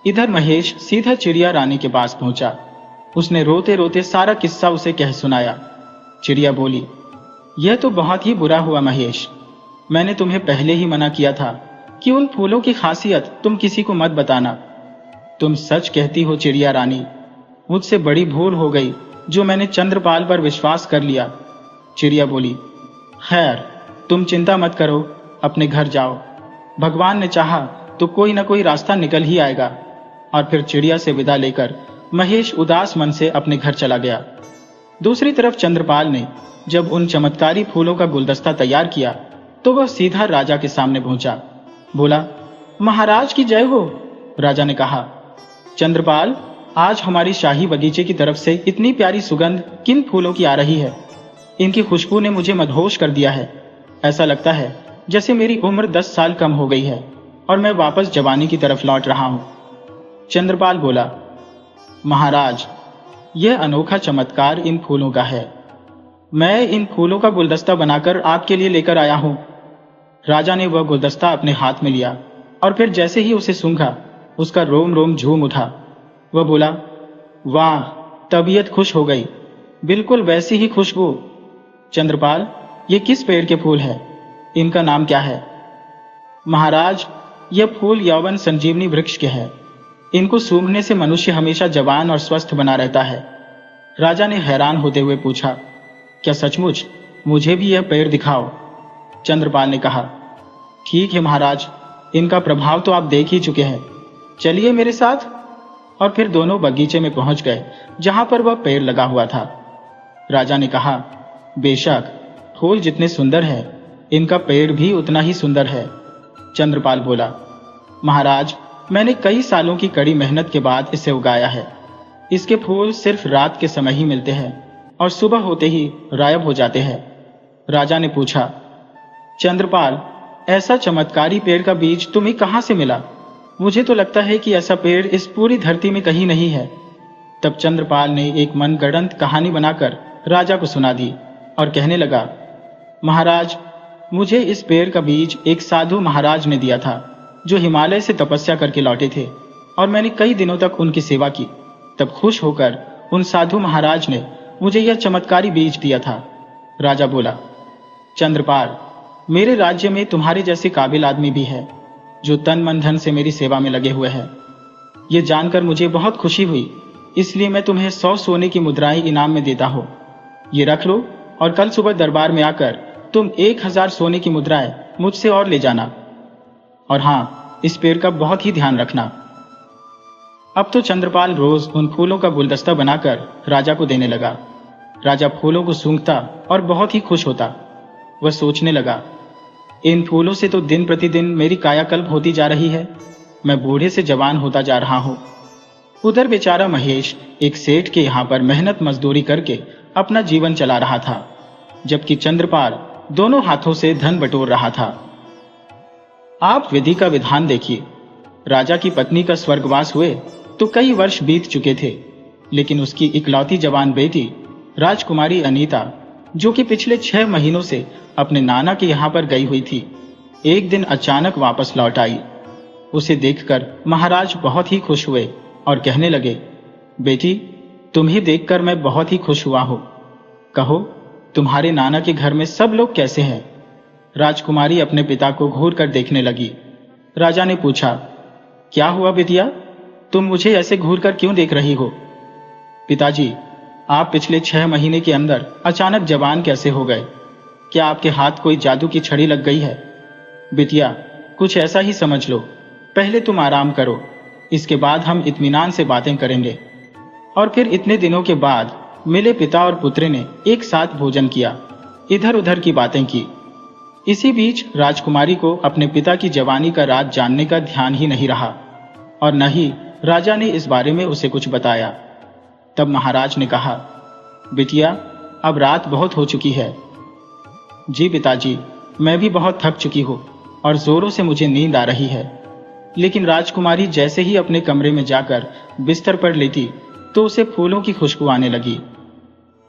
इधर महेश सीधा चिड़िया रानी के पास पहुंचा। उसने रोते रोते सारा किस्सा उसे कह सुनाया। चिड़िया बोली, यह तो बहुत ही बुरा हुआ महेश, मैंने तुम्हें पहले ही मना किया था कि उन फूलों की खासियत तुम किसी को मत बताना। तुम सच कहती हो चिड़िया रानी, मुझसे बड़ी भूल हो गई जो मैंने चंद्रपाल पर विश्वास कर लिया। चिड़िया बोली, खैर, तुम चिंता मत करो, अपने घर जाओ, भगवान ने चाहा तो कोई ना कोई रास्ता निकल ही आएगा। और फिर चिड़िया से विदा लेकर महेश उदास मन से अपने घर चला गया। दूसरी तरफ चंद्रपाल ने जब उन चमत्कारी फूलों का गुलदस्ता तैयार किया तो वह सीधा राजा के सामने पहुंचा। बोला, महाराज की जय हो। राजा ने कहा, चंद्रपाल, आज हमारी शाही बगीचे की तरफ से इतनी प्यारी सुगंध किन फूलों की आ रही है। इनकी खुशबू ने मुझे मदहोश कर दिया है। ऐसा लगता है जैसे मेरी उम्र 10 साल कम हो गई है और मैं वापस जवानी की तरफ लौट रहा हूं। चंद्रपाल बोला, महाराज, यह अनोखा चमत्कार इन फूलों का है। मैं इन फूलों का गुलदस्ता बनाकर आपके लिए लेकर आया हूं। राजा ने वह गुलदस्ता अपने हाथ में लिया और फिर जैसे ही उसे सूंघा उसका रोम रोम झूम उठा। वह बोला, वाह, तबीयत खुश हो गई, बिल्कुल वैसी ही खुशबू। चंद्रपाल, ये किस पेड़ के फूल है? इनका नाम क्या है? महाराज, यह फूल यौवन संजीवनी वृक्ष के हैं। इनको सूंघने से मनुष्य हमेशा जवान और स्वस्थ बना रहता है। राजा ने हैरान होते हुए पूछा, क्या सचमुच? मुझे भी यह पेड़ दिखाओ। चंद्रपाल ने कहा, ठीक है महाराज, इनका प्रभाव तो आप देख ही चुके हैं, चलिए मेरे साथ। और फिर दोनों बगीचे में पहुंच गए जहां पर वह पेड़ लगा हुआ था। राजा ने कहा, बेशक फूल जितने सुंदर है, इनका पेड़ भी उतना ही सुंदर है। चंद्रपाल बोला, महाराज, मैंने कई सालों की कड़ी मेहनत के बाद इसे उगाया है। इसके फूल सिर्फ रात के समय ही मिलते हैं और सुबह होते ही गायब हो जाते हैं। राजा ने पूछा, चंद्रपाल, ऐसा चमत्कारी पेड़ का बीज तुम्हें कहां से मिला? मुझे तो लगता है कि ऐसा पेड़ इस पूरी धरती में कहीं नहीं है। तब चंद्रपाल ने एक मनगढ़ंत कहानी बनाकर राजा को सुना दी और कहने लगा, महाराज, मुझे इस पेड़ का बीज एक साधु महाराज ने दिया था जो हिमालय से तपस्या करके लौटे थे, और मैंने कई दिनों तक उनकी सेवा की। तब खुश होकर उन साधु महाराज ने मुझे यह चमत्कारी बीज दिया था। राजा बोला, चंद्रपाल, मेरे राज्य में तुम्हारे जैसे काबिल आदमी भी है जो तन मन धन से मेरी सेवा में लगे हुए हैं। ये जानकर मुझे बहुत खुशी हुई, इसलिए मैं तुम्हें 100 सोने की मुद्राएं इनाम में देता हूं। ये रख लो और कल सुबह दरबार में आकर तुम 1000 सोने की मुद्राएं मुझसे और ले जाना। और हाँ, इस पेड़ का बहुत ही ध्यान रखना। अब तो चंद्रपाल रोज उन फूलों का गुलदस्ता बनाकर राजा को देने लगा। राजा फूलों को सूंघता और बहुत ही खुश होता। वह सोचने लगा, इन फूलों से तो दिन प्रतिदिन मेरी कायाकल्प होती जा रही है। मैं बूढ़े से जवान होता जा रहा हूं। उधर बेचारा महेश एक सेठ के यहां पर मेहनत मजदूरी करके अपना जीवन चला रहा था, जबकि चंद्रपाल दोनों हाथों से धन बटोर रहा था। आप विधि का विधान देखिए। राजा की पत्नी का स्वर्गवास हुए तो कई वर्ष बीत चुके थे, लेकिन उसकी इकलौती जवान बेटी राजकुमारी अनीता, जो कि पिछले 6 महीनों से अपने नाना के यहां पर गई हुई थी, एक दिन अचानक वापस लौट आई। उसे देखकर महाराज बहुत ही खुश हुए और कहने लगे, बेटी, तुम्हें देखकर मैं बहुत ही खुश हुआ हूं। कहो, तुम्हारे नाना के घर में सब लोग कैसे हैं? राजकुमारी अपने पिता को घूर कर देखने लगी। राजा ने पूछा, क्या हुआ बिटिया, तुम मुझे ऐसे घूर कर क्यों देख रही हो? पिताजी, आप पिछले 6 महीने के अंदर अचानक जवान कैसे हो गए? क्या आपके हाथ कोई जादू की छड़ी लग गई है? बिटिया, कुछ ऐसा ही समझ लो। पहले तुम आराम करो, इसके बाद हम इत्मीनान से बातें करेंगे। और फिर इतने दिनों के बाद मिले पिता और पुत्र ने एक साथ भोजन किया, इधर उधर की बातें की। इसी बीच राजकुमारी को अपने पिता की जवानी का राज जानने का ध्यान ही नहीं रहा, और न ही राजा ने इस बारे में उसे कुछ बताया। तब महाराज ने कहा, बिटिया, अब रात बहुत हो चुकी है। जी पिताजी, मैं भी बहुत थक चुकी हूँ और जोरों से मुझे नींद आ रही है। लेकिन राजकुमारी जैसे ही अपने कमरे में जाकर बिस्तर पर लेटी तो उसे फूलों की खुशबू आने लगी।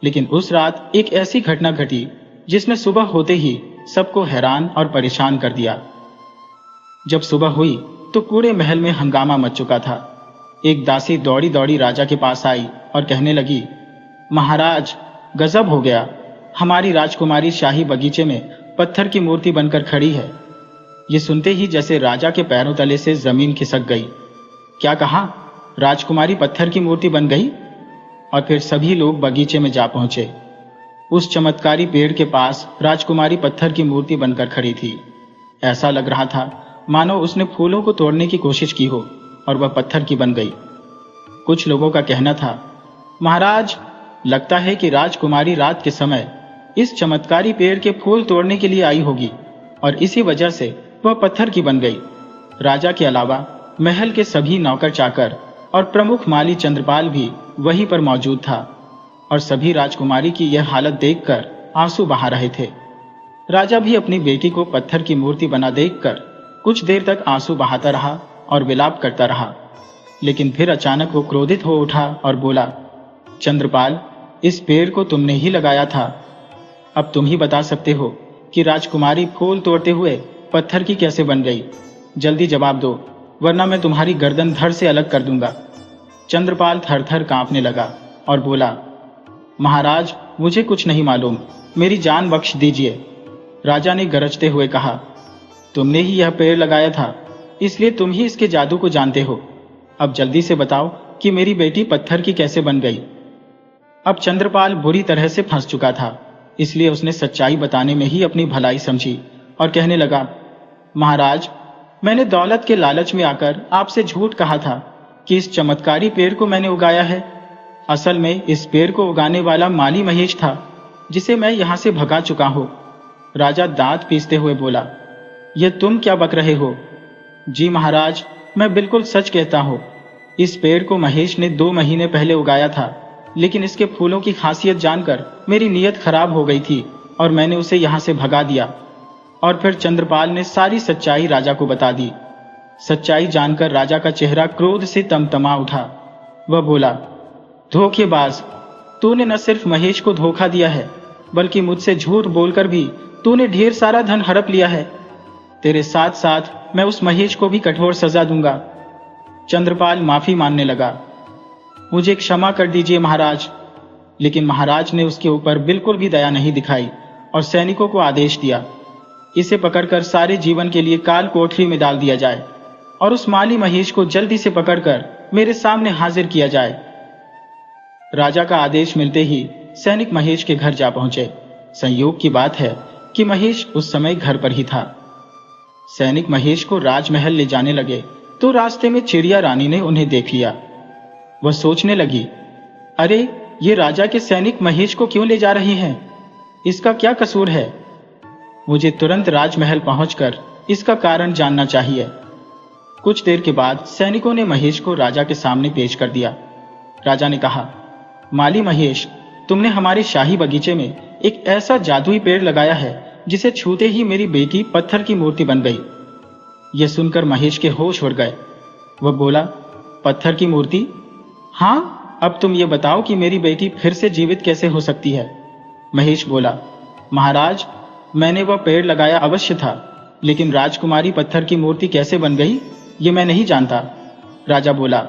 लेकिन उस रात एक ऐसी घटना घटी जिसने सुबह होते ही सबको हैरान और परेशान कर दिया। जब सुबह हुई तो पूरे महल में हंगामा मच चुका था। एक दासी दौड़ी दौड़ी राजा के पास आई और कहने लगी, महाराज, गजब हो गया, हमारी राजकुमारी शाही बगीचे में पत्थर की मूर्ति बनकर खड़ी है। ये सुनते ही जैसे राजा के पैरों तले से जमीन खिसक गई। क्या कहा? राजकुमारी पत्थर की मूर्ति बन गई? और फिर सभी लोग बगीचे में जा पहुंचे। उस चमत्कारी पेड़ के पास राजकुमारी पत्थर की मूर्ति बनकर खड़ी थी। ऐसा लग रहा था मानो उसने फूलों को तोड़ने की कोशिश की हो और वह पत्थर की बन गई। कुछ लोगों का कहना था, महाराज, लगता है कि राजकुमारी रात के समय इस चमत्कारी पेड़ के फूल तोड़ने के लिए आई होगी और इसी वजह से वह पत्थर की बन गई। राजा के अलावा महल के सभी नौकर चाकर और प्रमुख माली चंद्रपाल भी वहीं पर मौजूद था और सभी राजकुमारी की यह हालत देखकर आंसू बहा रहे थे। राजा भी अपनी बेटी को पत्थर की मूर्ति बना देखकर कुछ देर तक आंसू बहाता रहा और विलाप करता रहा, लेकिन फिर अचानक वो क्रोधित हो उठा और बोला, चंद्रपाल, इस पेड़ को तुमने ही लगाया था। अब तुम ही बता सकते हो कि राजकुमारी फूल तोड़ते हुए पत्थर की कैसे बन गई। जल्दी जवाब दो, वरना मैं तुम्हारी गर्दन धड़ से अलग कर दूंगा। चंद्रपाल थर थर कांपने लगा और बोला, महाराज, मुझे कुछ नहीं मालूम, मेरी जान बख्श दीजिए। राजा ने गरजते हुए कहा, तुमने ही यह पेड़ लगाया था, इसलिए तुम ही इसके जादू को जानते हो। अब जल्दी से बताओ कि मेरी बेटी पत्थर की कैसे बन गई। अब चंद्रपाल बुरी तरह से फंस चुका था, इसलिए उसने सच्चाई बताने में ही अपनी भलाई समझी और कहने लगा, महाराज, मैंने दौलत के लालच में आकर आपसे झूठ कहा था कि इस चमत्कारी पेड़ को मैंने उगाया है। असल में इस पेड़ को उगाने वाला माली महेश था, जिसे मैं यहाँ से भगा चुका हूँ। राजा दांत पीसते हुए बोला, ये तुम क्या बक रहे हो? जी महाराज, मैं बिल्कुल सच कहता हूँ। इस पेड़ को महेश ने 2 महीने पहले उगाया था, लेकिन इसके फूलों की खासियत जानकर मेरी नीयत खराब हो गई थी और मैंने उसे यहाँ से भगा दिया। और फिर चंद्रपाल ने सारी सच्चाई राजा को बता दी। सच्चाई जानकर राजा का चेहरा क्रोध से तमतमा उठा। वह बोला, धोखेबाज, तूने न सिर्फ महेश को धोखा दिया है, बल्कि मुझसे झूठ बोलकर भी तूने ढेर सारा धन हड़प लिया है। तेरे साथ साथ मैं उस महेश को भी कठोर सजा दूंगा। चंद्रपाल माफी मांगने लगा। मुझे क्षमा कर दीजिए महाराज। लेकिन महाराज ने उसके ऊपर बिल्कुल भी दया नहीं दिखाई और सैनिकों को आदेश दिया, इसे पकड़कर सारे जीवन के लिए काल कोठरी में डाल दिया जाए और उस माली महेश को जल्दी से पकड़कर मेरे सामने हाजिर किया जाए। राजा का आदेश मिलते ही सैनिक महेश के घर जा पहुंचे। संयोग की बात है कि महेश उस समय घर पर ही था। सैनिक महेश को राजमहल ले जाने लगे तो रास्ते में चिड़िया रानी ने उन्हें देख लिया। वह सोचने लगी, अरे ये राजा के सैनिक महेश को क्यों ले जा रहे हैं? इसका क्या कसूर है? मुझे तुरंत राजमहल पहुंचकर इसका कारण जानना चाहिए। कुछ देर के बाद सैनिकों ने महेश को राजा के सामने पेश कर दिया। राजा ने कहा, माली महेश, तुमने हमारे शाही बगीचे में एक ऐसा जादुई पेड़ लगाया है जिसे छूते ही मेरी बेटी पत्थर की मूर्ति बन गई। यह सुनकर महेश के होश उड़ गए। वह बोला, पत्थर की मूर्ति? हाँ, अब तुम ये बताओ कि मेरी बेटी फिर से जीवित कैसे हो सकती है? महेश बोला, महाराज, मैंने वह पेड़ लगाया अवश्य था, लेकिन राजकुमारी पत्थर की मूर्ति कैसे बन गई ये मैं नहीं जानता। राजा बोला,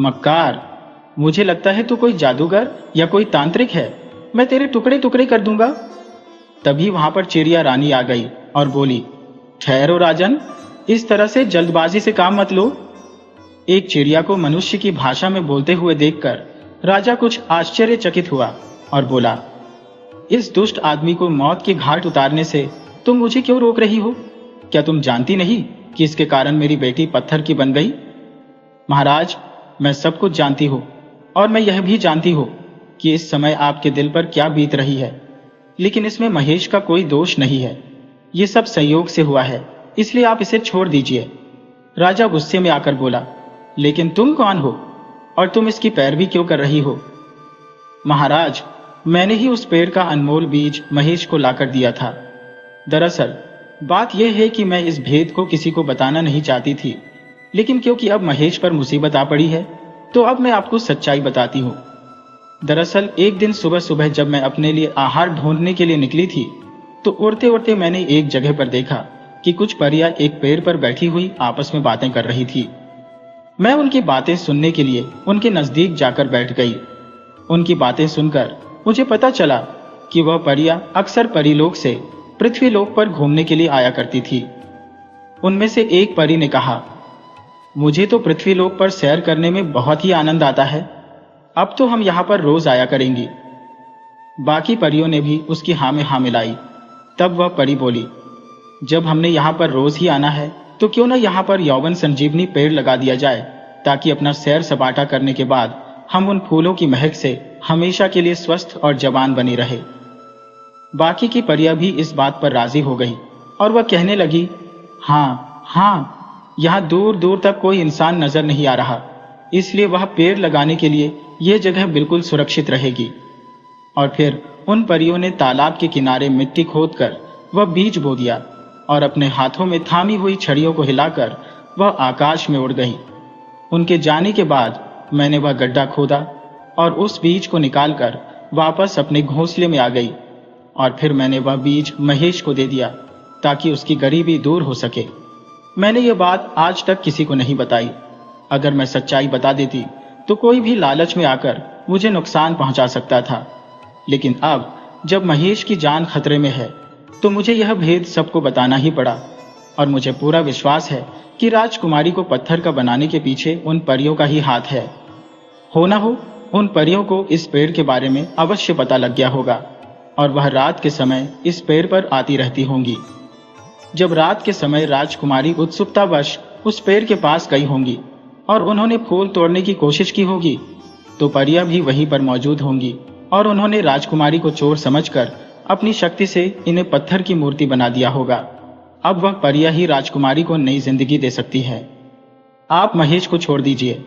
मक्कार, मुझे लगता है तू कोई जादूगर या कोई तांत्रिक है। मैं तेरे टुकड़े टुकड़े कर दूंगा। तभी वहां पर चिड़िया रानी आ गई और बोली, ठहरो राजन, इस तरह से जल्दबाजी से काम मत लो। एक चिड़िया को मनुष्य की भाषा में बोलते हुए देखकर राजा कुछ आश्चर्यचकित हुआ और बोला, इस दुष्ट आदमी को मौत के घाट उतारने से तुम मुझे क्यों रोक रही हो? क्या तुम जानती नहीं कि इसके कारण मेरी बेटी पत्थर की बन गई? महाराज, मैं सब कुछ जानती हूँ और मैं यह भी जानती हूँ कि इस समय आपके दिल पर क्या बीत रही है, लेकिन इसमें महेश का कोई दोष नहीं है। ये सब संयोग से हुआ है, इसलिए आप इसे छोड़ दीजिए। राजा गुस्से में आकर बोला, लेकिन तुम कौन हो और तुम इसकी पैरवी क्यों कर रही हो? महाराज, मैंने ही उस पेड़ का अनमोल बीज महेश को लाकर दिया था। दरअसल बात यह है कि मैं इस भेद को किसी को बताना नहीं चाहती थी, लेकिन क्योंकि अब महेश पर मुसीबत आ पड़ी है तो अब मैं आपको सच्चाई बताती हूँ। दरअसल एक दिन सुबह सुबह जब मैं अपने लिए आहार ढूंढने के लिए निकली थी तो उड़ते उड़ते मैंने एक जगह पर देखा कि कुछ परियां एक पेड़ पर बैठी हुई आपस में बातें कर रही थी। मैं उनकी बातें सुनने के लिए उनके नजदीक जाकर बैठ गई। उनकी बातें सुनकर मुझे पता चला कि वह परियां अक्सर परीलोक से पृथ्वीलोक पर घूमने के लिए आया करती थी। उनमें से एक परी ने कहा, मुझे तो पृथ्वीलोक पर सैर करने में बहुत ही आनंद आता है, अब तो हम यहाँ पर रोज आया करेंगी। बाकी परियों ने भी उसकी हाँ में हाँ मिलाई। तब वह परी बोली, जब हमने यहाँ पर रोज ही आना है तो क्यों न यहाँ पर यौवन संजीवनी पेड़ लगा दिया जाए, ताकि अपना सैर सपाटा करने के बाद हम उन फूलों की महक से हमेशा के लिए स्वस्थ और जवान बनी रहे। बाकी की परियां भी इस बात पर राजी हो गई और वह कहने लगी, हाँ हाँ, यहाँ दूर दूर तक कोई इंसान नजर नहीं आ रहा, इसलिए वह पेड़ लगाने के लिए यह जगह बिल्कुल सुरक्षित रहेगी। और फिर उन परियों ने तालाब के किनारे मिट्टी खोदकर वह बीज बो दिया और अपने हाथों में थामी हुई छड़ियों को हिलाकर वह आकाश में उड़ गई। उनके जाने के बाद मैंने वह गड्ढा खोदा और उस बीज को निकालकर वापस अपने घोंसले में आ गई और फिर मैंने वह बीज महेश को दे दिया ताकि उसकी गरीबी दूर हो सके। मैंने ये बात आज तक किसी को नहीं बताई। अगर मैं सच्चाई बता देती तो कोई भी लालच में आकर मुझे नुकसान पहुंचा सकता था, लेकिन अब जब महेश की जान खतरे में है तो मुझे यह भेद सबको बताना ही पड़ा। और मुझे पूरा विश्वास है कि राजकुमारी को पत्थर का बनाने के पीछे उन परियों का ही हाथ है। हो ना हो, उन परियों को इस पेड़ के बारे में अवश्य पता लग गया होगा और वह रात के समय इस पेड़ पर आती रहती होंगी। जब रात के समय राजकुमारी उत्सुकतावश उस पेड़ के पास गई होंगी और उन्होंने फूल तोड़ने की कोशिश की होगी तो परियां भी वहीं पर मौजूद होंगी और उन्होंने राजकुमारी को चोर समझकर अपनी शक्ति से इन्हें पत्थर की मूर्ति बना दिया होगा। अब वह परियां ही राजकुमारी को नई जिंदगी दे सकती है। आप महेश को छोड़ दीजिए।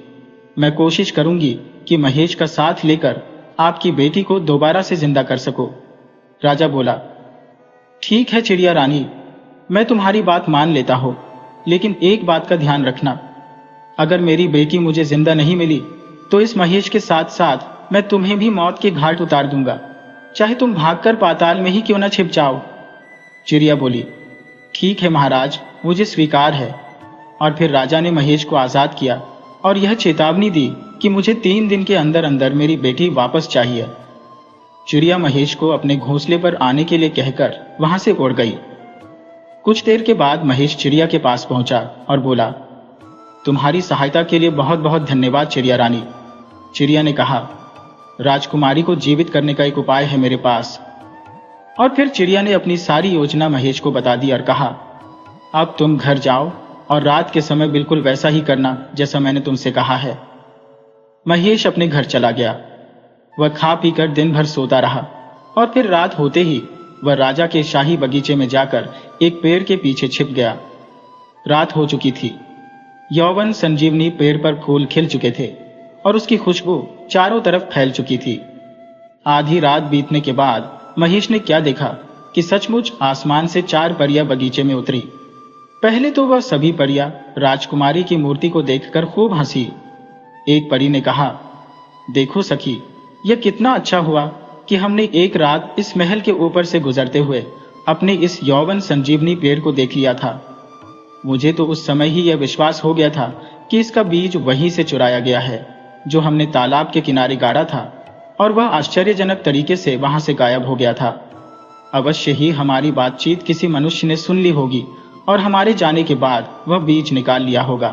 मैं कोशिश करूंगी कि महेश का साथ लेकर आपकी बेटी को दोबारा से जिंदा कर सको। राजा बोला, ठीक है चिड़िया रानी, मैं तुम्हारी बात मान लेता हूं, लेकिन एक बात का ध्यान रखना, अगर मेरी बेटी मुझे जिंदा नहीं मिली तो इस महेश के साथ साथ मैं तुम्हें भी मौत के घाट उतार दूंगा, चाहे तुम भागकर पाताल में ही क्यों न छिप जाओ। चिड़िया बोली, ठीक है महाराज, मुझे स्वीकार है। और फिर राजा ने महेश को आजाद किया और यह चेतावनी दी कि मुझे 3 दिन के अंदर अंदर मेरी बेटी वापस चाहिए। चिड़िया महेश को अपने घोंसले पर आने के लिए कहकर वहां से उड़ गई। कुछ देर के बाद महेश चिड़िया के पास पहुंचा और बोला, तुम्हारी सहायता के लिए बहुत बहुत धन्यवाद चिड़िया रानी। चिड़िया ने कहा, राजकुमारी को जीवित करने का एक उपाय है मेरे पास। और फिर चिड़िया ने अपनी सारी योजना महेश को बता दी और कहा, अब तुम घर जाओ और रात के समय बिल्कुल वैसा ही करना जैसा मैंने तुमसे कहा है। महेश अपने घर चला गया। वह खा पीकर दिन भर सोता रहा और फिर रात होते ही वह राजा के शाही बगीचे में जाकर एक पेड़ के पीछे छिप गया। रात हो चुकी थी। यौवन संजीवनी पेड़ पर फूल खिल चुके थे और उसकी खुशबू चारों तरफ फैल चुकी थी। आधी रात बीतने के बाद महेश ने क्या देखा कि सचमुच आसमान से 4 परियां बगीचे में उतरी। पहले तो वह सभी परियां राजकुमारी की मूर्ति को देखकर खूब हंसी। एक परी ने कहा, देखो सखी, यह कितना अच्छा हुआ कि हमने एक रात इस महल के ऊपर से गुजरते हुए अपने इस यौवन संजीवनी पेड़ को देख लिया था। मुझे तो उस समय ही यह विश्वास हो गया था कि इसका बीज वहीं से चुराया गया है जो हमने तालाब के किनारे गाड़ा था और वह आश्चर्यजनक तरीके से वहां से गायब हो गया था। अवश्य ही हमारी बातचीत किसी मनुष्य ने सुन ली होगी और हमारे जाने के बाद वह बीज निकाल लिया होगा।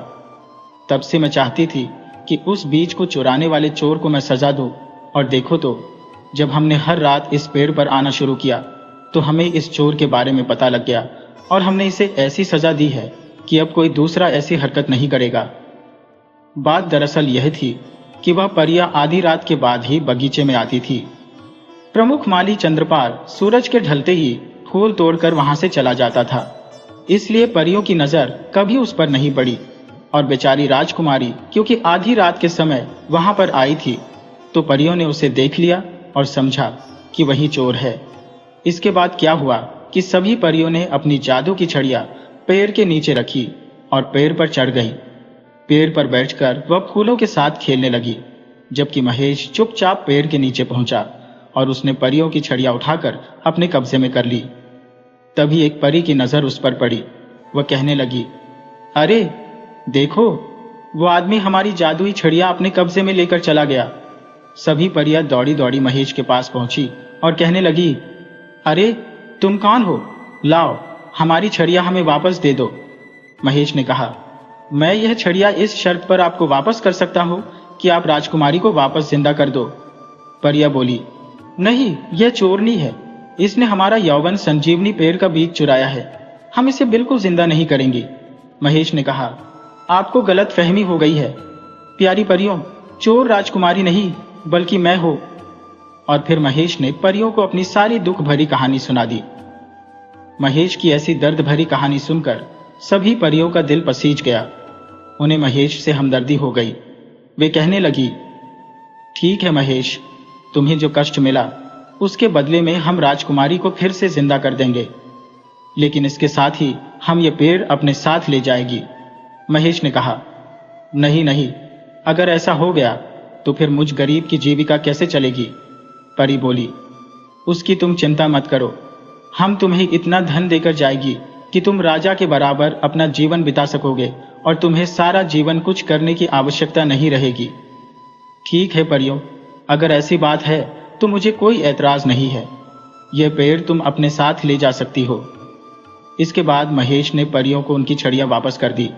तब से मैं चाहती थी कि उस बीज को चुराने वाले चोर को मैं सजा दूं, और देखो तो जब हमने हर रात इस पेड़ पर आना शुरू किया तो हमें इस चोर के बारे में पता लग गया और हमने इसे ऐसी सजा दी है कि अब कोई दूसरा ऐसी हरकत नहीं करेगा। बात दरअसल यह थी कि वह परियां आधी रात के बाद ही बगीचे में आती थी। प्रमुख माली चंद्रपाल सूरज के ढलते ही फूल तोड़कर वहां से चला जाता था, इसलिए परियों की नजर कभी उस पर नहीं पड़ी। और बेचारी राजकुमारी क्योंकि आधी रात के समय वहां पर आई थी तो परियों ने उसे देख लिया और समझा कि वही चोर है। इसके बाद क्या हुआ कि सभी परियों ने अपनी जादू की छड़ियां पेड़ के नीचे रखी और पेड़ पर चढ़ गई। पेड़ पर बैठकर वह फूलों के साथ खेलने लगी, जबकि महेश चुपचाप पेड़ के नीचे पहुंचा और उसने परियों की छड़ियां उठाकर अपने कब्जे में कर ली। तभी एक परी की नजर उस पर पड़ी। वह कहने लगी, अरे देखो, वो आदमी हमारी जादुई छड़ियां अपने कब्जे में लेकर चला गया। सभी परियां दौड़ी दौड़ी महेश के पास पहुंची और कहने लगी, अरे तुम कौन हो? लाओ, हमारी छड़ियां हमें वापस दे दो। महेश ने कहा, मैं यह छड़ियां इस शर्त पर आपको वापस कर सकता हूं कि आप राजकुमारी को वापस जिंदा कर दो। परियां बोली, नहीं, यह चोरनी है। इसने हमारा यौवन संजीवनी पेड़ का बीज चुराया है। हम इसे बिल्कुल जिंदा नहीं करेंगे। महेश ने कहा, आपको गलत फहमी हो गई है। प्यारी परियों, चोर राजकुमारी नहीं बल्कि मैं हूं। और फिर महेश ने परियों को अपनी सारी दुख भरी कहानी सुना दी। महेश की ऐसी दर्द भरी कहानी सुनकर सभी परियों का दिल पसीज गया। उन्हें महेश से हमदर्दी हो गई। वे कहने लगी, ठीक है महेश, तुम्हें जो कष्ट मिला उसके बदले में हम राजकुमारी को फिर से जिंदा कर देंगे, लेकिन इसके साथ ही हम ये पेड़ अपने साथ ले जाएगी। महेश ने कहा, नहीं नहीं, अगर ऐसा हो गया तो फिर मुझ गरीब की जीविका कैसे चलेगी? परी बोली, उसकी तुम चिंता मत करो। हम तुम्हें इतना धन देकर जाएगी कि तुम राजा के बराबर अपना जीवन बिता सकोगे और तुम्हें सारा जीवन कुछ करने की आवश्यकता नहीं रहेगी। ठीक है परियों, अगर ऐसी बात है तो मुझे कोई ऐतराज नहीं है। यह पेड़ तुम अपने साथ ले जा सकती हो। इसके बाद महेश ने परियों को उनकी छड़ियां वापस कर दी।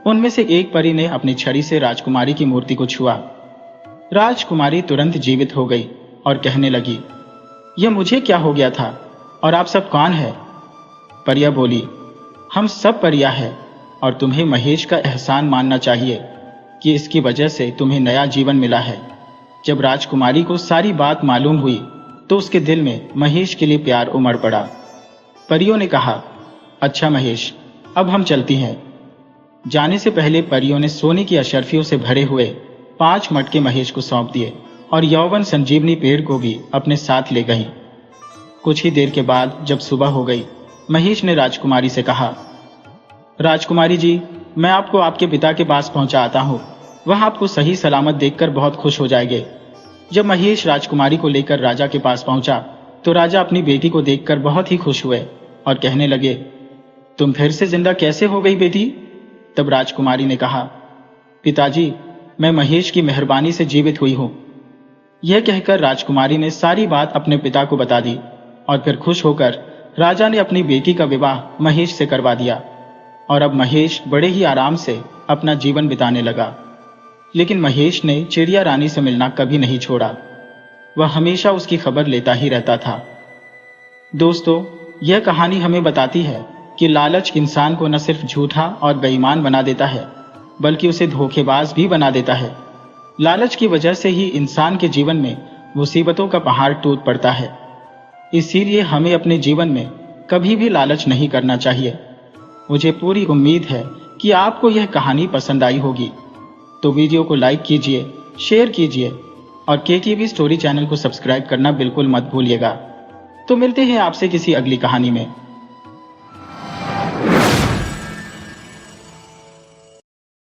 उनमें से एक परी ने अपनी छड़ी से राजकुमारी की मूर्ति को छुआ। राजकुमारी तुरंत जीवित हो गई और कहने लगी, यह मुझे क्या हो गया था और आप सब कौन है? परियां बोली, हम सब परियां हैं और तुम्हें महेश का एहसान मानना चाहिए। कि इसकी वजह से तुम्हें नया जीवन मिला है। जब राजकुमारी को सारी बात मालूम हुई तो उसके दिल में महेश के लिए प्यार उमड़ पड़ा। परियों ने कहा, अच्छा महेश, अब हम चलती हैं। जाने से पहले परियों ने सोने की अशर्फियों से भरे हुए 5 मटके महेश को सौंप दिए और यौवन संजीवनी पेड़ को भी अपने साथ ले गईं। कुछ ही देर के बाद जब सुबह हो गई, महेश ने राजकुमारी से कहा, राजकुमारी जी, मैं आपको आपके पिता के पास पहुंचा आता हूं। वह आपको सही सलामत देखकर बहुत खुश हो जाएंगे। जब महेश राजकुमारी को लेकर राजा के पास पहुंचा तो राजा अपनी बेटी को देखकर बहुत ही खुश हुए और कहने लगे, तुम फिर से जिंदा कैसे हो गई बेटी? तब राजकुमारी ने कहा, पिताजी, मैं महेश की मेहरबानी से जीवित हुई हूं। यह कहकर राजकुमारी ने सारी बात अपने पिता को बता दी और फिर खुश होकर राजा ने अपनी बेटी का विवाह महेश से करवा दिया और अब महेश बड़े ही आराम से अपना जीवन बिताने लगा। लेकिन महेश ने चिड़िया रानी से मिलना कभी नहीं छोड़ा। वह हमेशा उसकी खबर लेता ही रहता था। दोस्तों, यह कहानी हमें बताती है कि लालच इंसान को न सिर्फ झूठा और बेईमान बना देता है, बल्कि उसे धोखेबाज भी बना देता है। लालच की वजह से ही इंसान के जीवन में मुसीबतों का पहाड़ टूट पड़ता है। इसीलिए हमें अपने जीवन में कभी भी लालच नहीं करना चाहिए। मुझे पूरी उम्मीद है कि आपको यह कहानी पसंद आई होगी। तो वीडियो को लाइक कीजिए, शेयर कीजिए और KTV स्टोरी चैनल को सब्सक्राइब करना बिल्कुल मत भूलिएगा। तो मिलते हैं आपसे किसी अगली कहानी में।